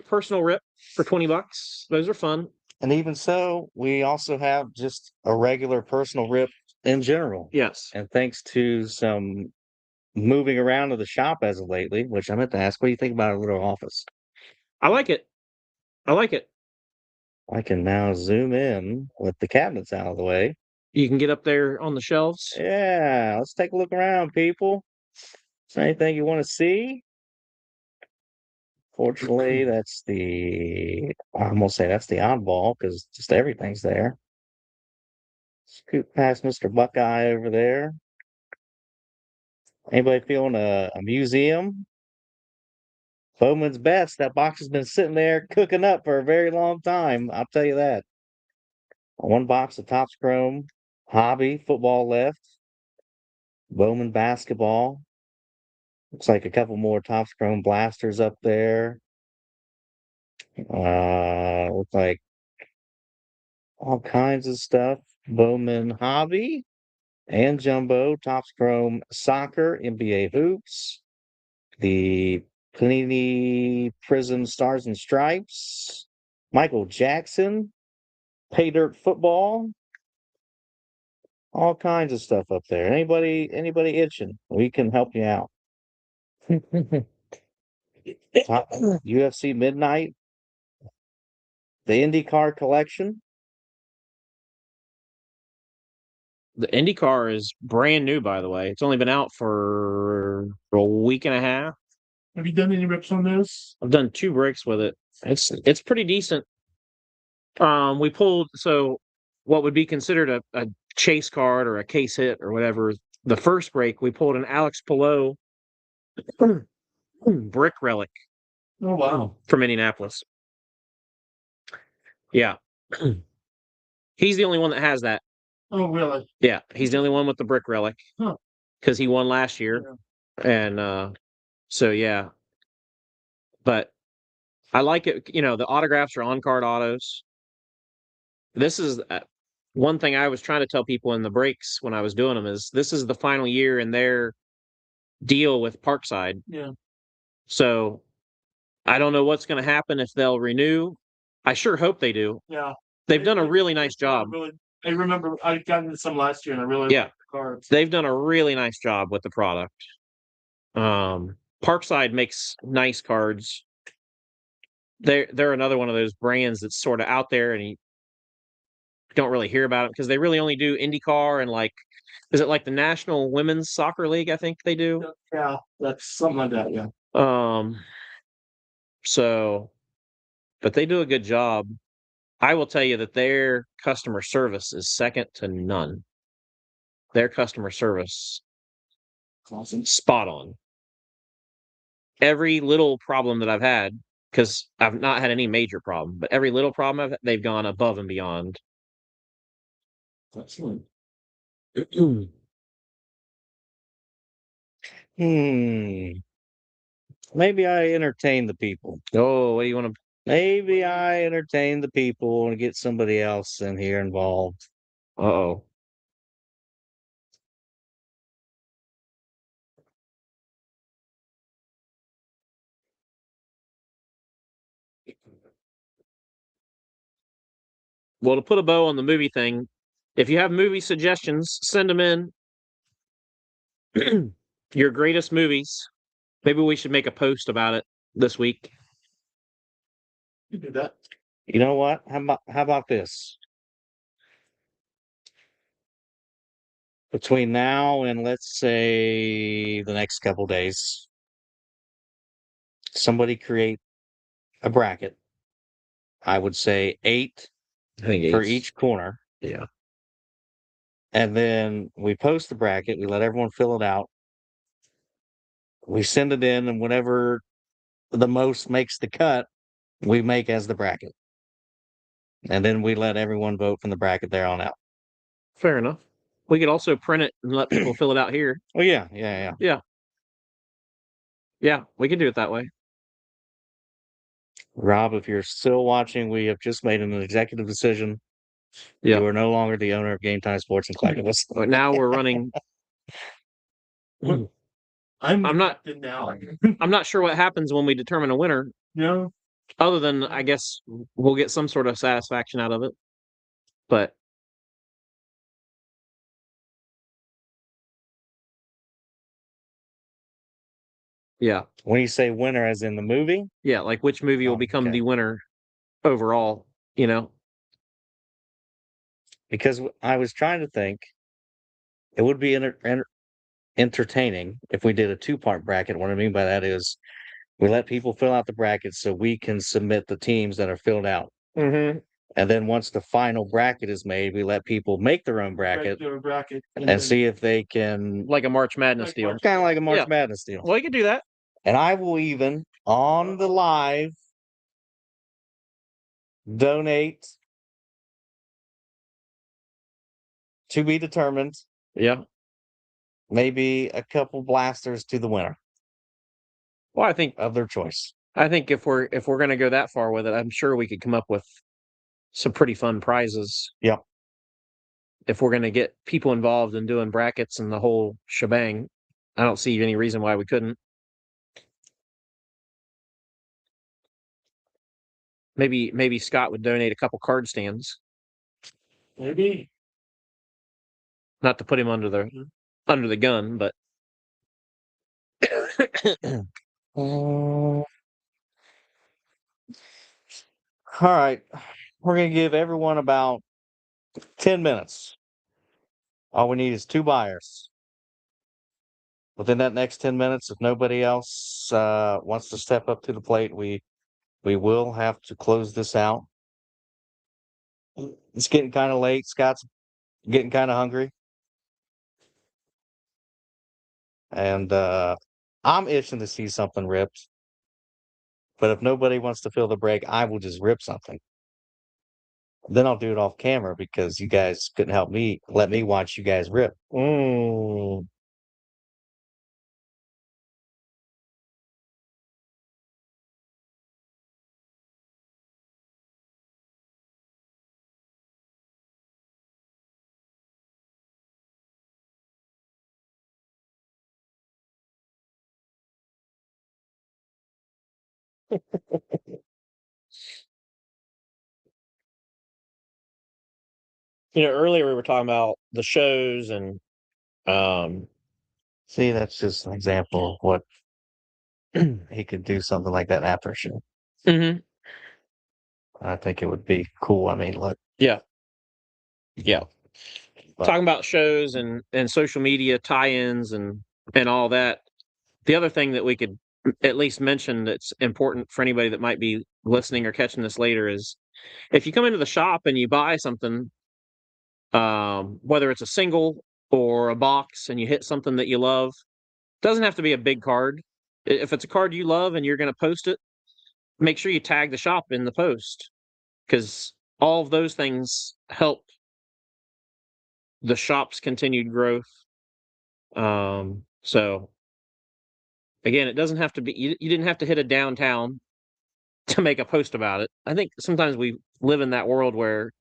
personal rip for $20, those are fun. And even so, we also have just a regular personal rip in general. Yes. And thanks to some moving around to the shop as of lately, which I meant to ask, what do you think about our little office? I like it. I can now zoom in with the cabinets out of the way. You can get up there on the shelves. Yeah, let's take a look around, people. Is there anything you want to see? Fortunately, I'm gonna say that's the oddball because just everything's there. Scoot past Mr. Buckeye over there. Anybody feeling a museum? Bowman's Best. That box has been sitting there cooking up for a very long time. I'll tell you that. One box of Topps Chrome, Hobby, football left. Bowman basketball. Looks like a couple more Topps Chrome blasters up there. Looks like all kinds of stuff. Bowman Hobby and Jumbo, Topps Chrome Soccer, NBA Hoops, the Panini Prism Stars and Stripes, Michael Jackson, Pay Dirt Football, all kinds of stuff up there. Anybody itching? We can help you out. UFC Midnight, the IndyCar collection. The IndyCar is brand new, by the way. It's only been out for a week and a half. Have you done any rips on this? I've done 2 breaks with it. It's pretty decent. We pulled what would be considered a chase card or a case hit or whatever. The first break we pulled an Alex Pillow brick relic. Oh wow! From Indianapolis. Yeah, he's the only one that has that. Oh really? Yeah, he's the only one with the brick relic. Because he won last year, and so yeah. But I like it. The autographs are on-card autos. This is one thing I was trying to tell people in the breaks when I was doing them is this is the final year in their deal with Parkside. Yeah. So I don't know what's going to happen if they'll renew. I sure hope they do. Yeah. They've done a really nice job. I remember I got into some last year and I really liked the cards. They've done a really nice job with the product. Parkside makes nice cards. They're another one of those brands that's sort of out there and you don't really hear about it because they really only do IndyCar and like, is it like the National Women's Soccer League? I think they do. Yeah, that's something like that. Yeah. So, but they do a good job. I will tell you that their customer service is second to none. Their customer service, Awesome. spot on. Every little problem that I've had, because I've not had any major problem, but every little problem they've gone above and beyond. Excellent. Maybe I entertain the people. Oh, what do you want to? Maybe I entertain the people and get somebody else in here involved. Uh-oh. Well, to put a bow on the movie thing, if you have movie suggestions, send them in. Your greatest movies. Maybe we should make a post about it this week. You do that. You know what? How about this? Between now and let's say the next couple days, somebody create a bracket. I would say 8 I think for eight's- each corner. Yeah. And then we post the bracket, we let everyone fill it out. We send it in, and whatever the most makes the cut, we make as the bracket. And then we let everyone vote from the bracket there on out. Fair enough. We could also print it and let people fill it out here. Oh yeah. Yeah, we can do it that way. Rob, if you're still watching, we have just made an executive decision. Yeah. You are no longer the owner of Game Time Sports and Collectibles. But now we're running. I'm not- now. I'm not sure what happens when we determine a winner, No. other than I guess we'll get some sort of satisfaction out of it. But yeah, When you say winner, as in the movie, yeah, like which movie will Oh, become okay. the winner overall, you know? because I was trying to think, it would be entertaining if we did a 2-part bracket. What I mean by that is we let people fill out the brackets so we can submit the teams that are filled out. Mm-hmm. And then once the final bracket is made, we let people make their own bracket and see if they can, Like a March Madness deal. kind of like a March Yeah. Madness deal. Well, you could do that. And I will even on the live donate to be determined, Yeah. maybe a couple blasters to the winner Well, I think of their choice. if we're gonna go that far with it, I'm sure we could come up with some pretty fun prizes. Yep. If we're gonna get people involved in doing brackets and the whole shebang, I don't see any reason why we couldn't. Maybe Scott would donate a couple card stands, Maybe. not to put him under the gun, but All right. We're going to give everyone about 10 minutes. All we need is 2 buyers. Within that next 10 minutes, if nobody else wants to step up to the plate, we will have to close this out. It's getting kind of late. Scott's getting kind of hungry. And I'm itching to see something ripped. But if nobody wants to fill the break, I will just rip something. Then I'll do it off camera because you guys couldn't let me watch you guys rip. earlier we were talking about the shows and um See, that's just an example of what he could do something like that after a show. mhm, I think it would be cool. I mean, look, yeah. but Talking about shows and social media tie-ins and all that. The other thing that we could at least mention that's important for anybody that might be listening or catching this later is if you come into the shop and you buy something, whether it's a single or a box, and you hit something that you love, doesn't have to be a big card. If it's a card you love and you're going to post it, make sure you tag the shop in the post because all of those things help the shop's continued growth. So again, it doesn't have to be, you didn't have to hit a downtown to make a post about it. I think sometimes we live in that world where,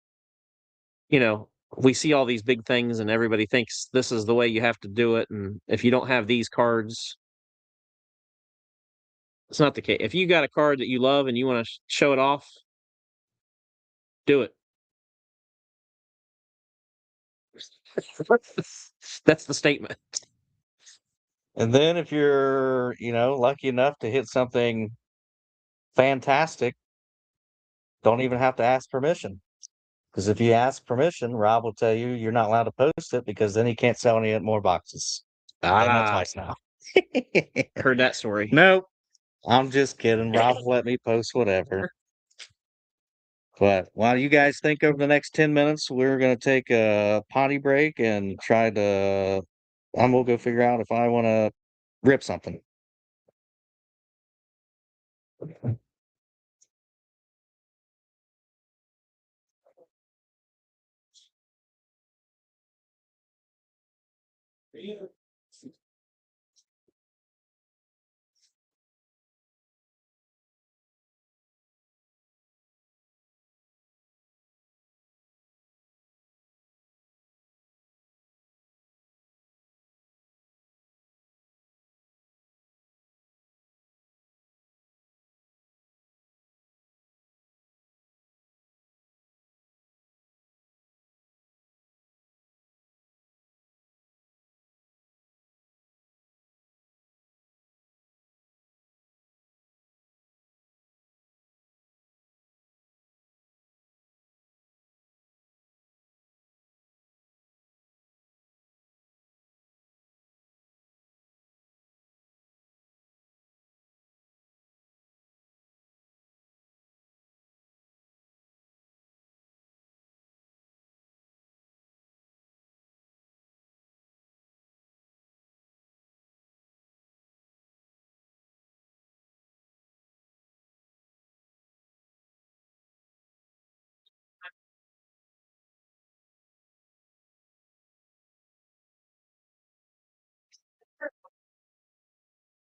we see all these big things and everybody thinks this is the way you have to do it. And if you don't have these cards, it's not the case. If you got a card that you love and you want to show it off, do it. That's the statement. and then if you're, lucky enough to hit something fantastic, don't even have to ask permission. Because if you ask permission, Rob will tell you you're not allowed to post it because then he can't sell any more boxes. Done that twice now. Heard that story. Nope. I'm just kidding. Rob will let me post whatever. But while you guys think over the next 10 minutes, we're going to take a potty break and I'm going to go figure out if I want to rip something.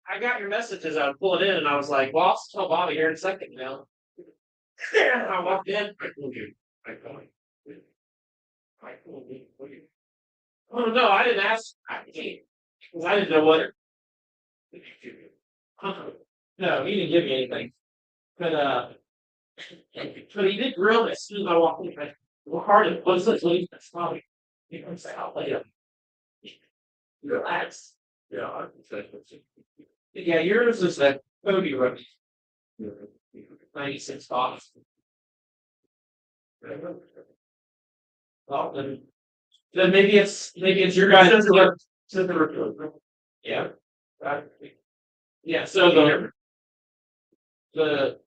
I got your messages. I was pulling in, and I was like, "Well, I'll tell Bobby here in a second now." I walked in. I told you. I told you. I told you. Oh no, I didn't ask. I can't because I didn't know what. No, he didn't give me anything. But he did grill me as soon as I walked in. What hard it was this week? That's probably you can say I'll later. Relax. Yeah, I can say. Yeah, yours is that Cody rugby. 96 dollars. Well, then maybe it's your guys' yeah. Right. Yeah, so the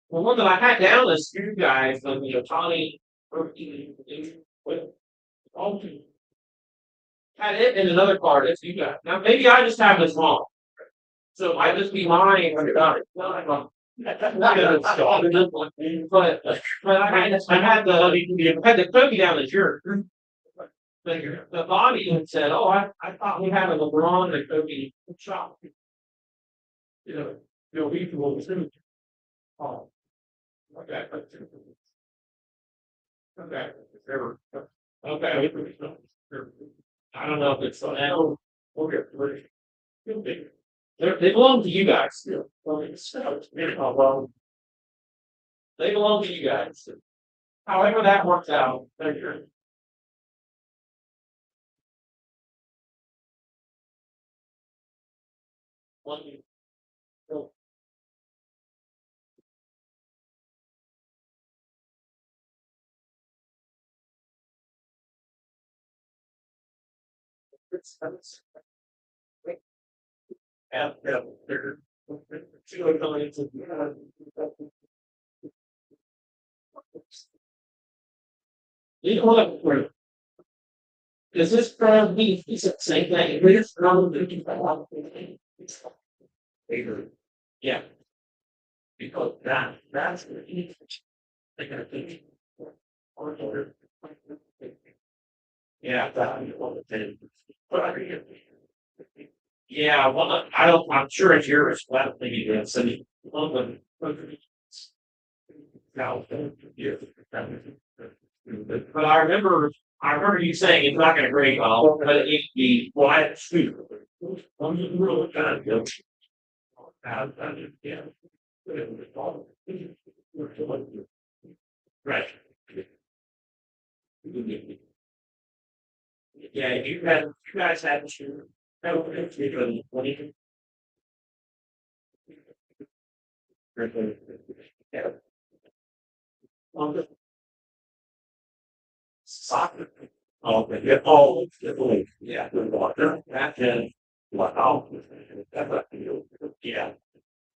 one that I had down is you guys, Tommy with all had it in another card as you guys. Now maybe I just have this wrong. So it might just be mine. But I had the cookie down as yours. The Bobby had said, "Oh, I thought we had a LeBron and Kobe shop." We will too. Oh, okay. Okay. Okay. I don't know if it's now. Okay. They belong to you guys. Well, they belong to you guys. However that works out, they're yours. You know what? Because this ground beef is the same thing. We just ground beef. Yeah. Because that's the heat. They're gonna think. Yeah, that you want to do. But I mean, yeah, well, I don't. I'm sure it's yours. But I don't think you can send it. Now, yeah. But I remember you saying it's not going to break all, but it needs to be quiet. I'm just really kind of guilty. Yeah. Right. Yeah, you guys had to. Yeah. Soccer. Oh, yeah. Oh, yeah. The water. That and what? Oh, yeah.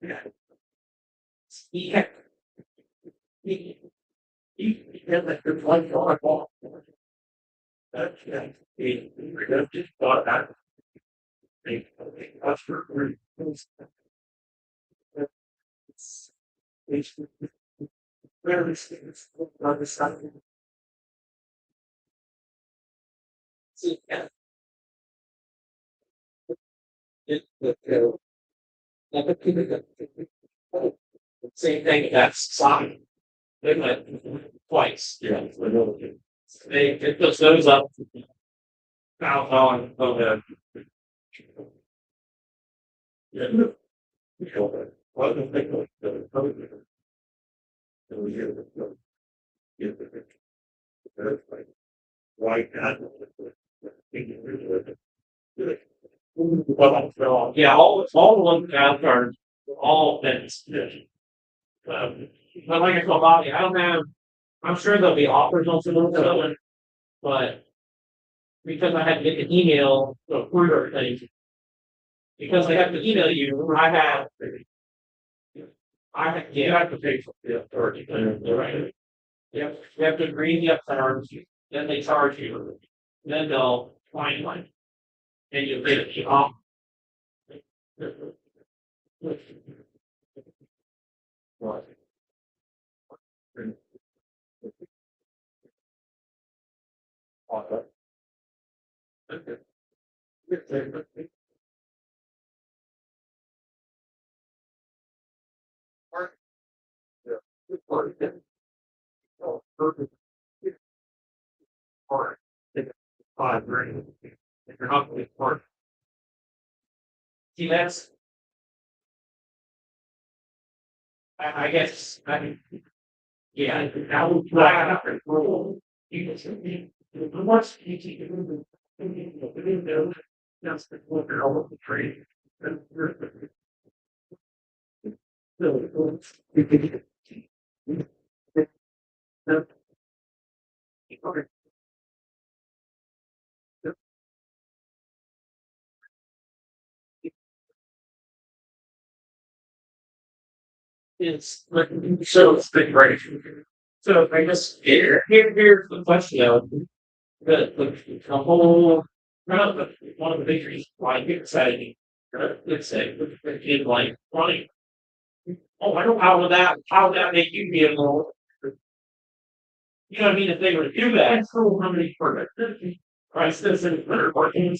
Yeah. Yeah. He had like the one ball. That's yeah. He just thought that. That's for very understanding. See, yeah. Same thing. That's soccer. They went twice. Yeah. They put those up. Out on the yeah. What the thing was like well, yeah, all the ones out are all things. But like I told Bobby, I don't have. I'm sure there'll be offers on some of those, but because I had to get the email to approve everything, because I have to email you, you have to pay for the authority. Right? You have to agree the terms, then they charge you, then they'll fine you, and you get it off. See, that's, I guess, I mean, yeah, now, you just, once you keep it, that's the all of the trade. It's so it's been great. So I guess here's the question though. The whole one of the big reasons why I get excited, let's say, in like running. Oh, I don't how would that make you be able to, you know what I mean? If they were to do that, so how many perfect right citizens that are working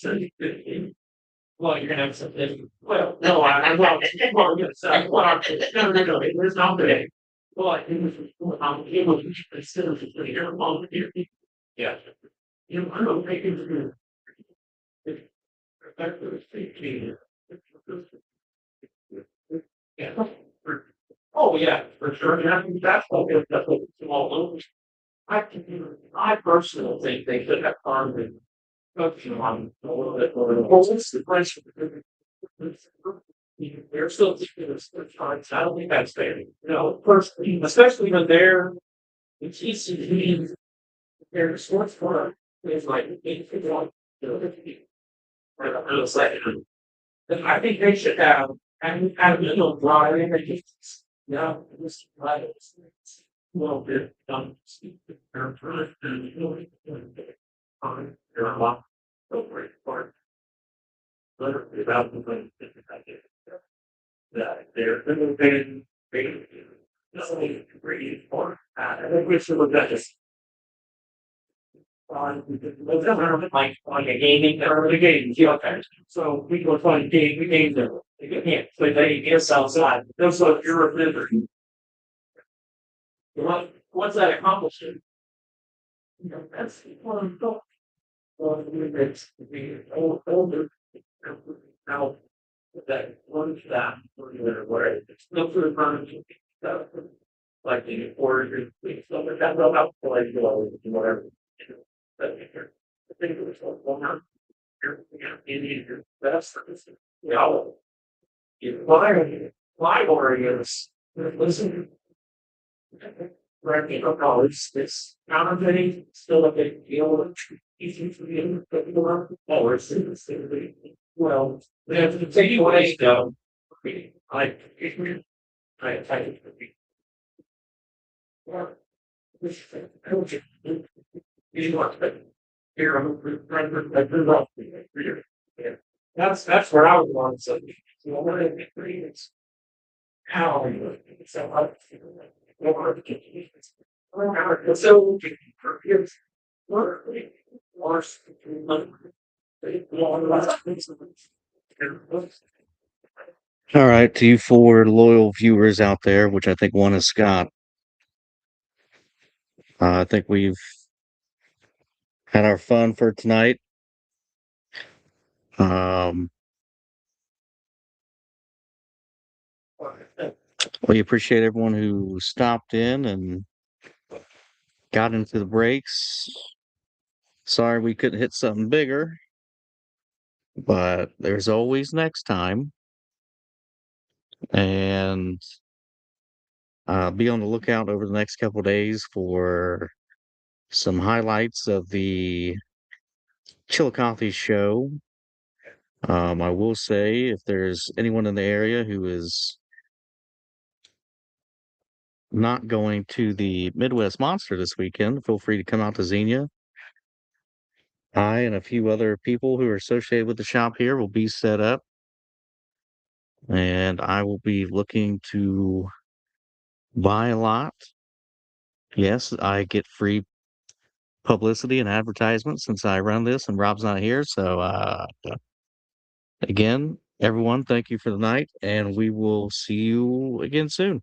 well, you're gonna have something. Well, no, well, we're gonna say, well, no, there's not today. Well, I think I'm able to consider your mom here. Yeah. You know, I don't think it's yeah. Oh, yeah, for sure. And I think that's what it's all over. I personally think they could have harmed focusing on a little bit more. Well, what's the question? they're still keeping us for times. I don't think that's fair. You know, first, especially when they're it's easy their sports fun is like 8 people. Right up to the second. And I think they should have a little drawing and just yeah, this right. Well, bit their first and on their lot. So great part. Literally about the thing that they're been great for. I think we should look at this like a gaming or the games, you know, so we go find games there. You can't play games outside. That's what you're a visitor. What's that accomplishing? You know, that's one thought. Well, it's the older now that one that where it's no for the furniture stuff like the or stuff like that. Well, not like whatever. But I think it was one that's you know, library is listen. Right, it's counterfeiting, still a big deal. Easy for you, but well, they have to take away though. I well, you want to here, that's where I would want to. You know, what it's how so so forgives worse. All right, to you four loyal viewers out there, which I think one is Scott. I think we've had our fun for tonight. We appreciate everyone who stopped in and got into the breaks. Sorry we couldn't hit something bigger, but there's always next time. And be on the lookout over the next couple days for some highlights of the Chillicothe show. I will say if there's anyone in the area who is not going to the Midwest Monster this weekend, feel free to come out to Xenia. I and a few other people who are associated with the shop here will be set up, and I will be looking to buy a lot. Yes, I get free publicity and advertisement since I run this and Rob's not here. So, again, everyone, thank you for the night, and we will see you again soon.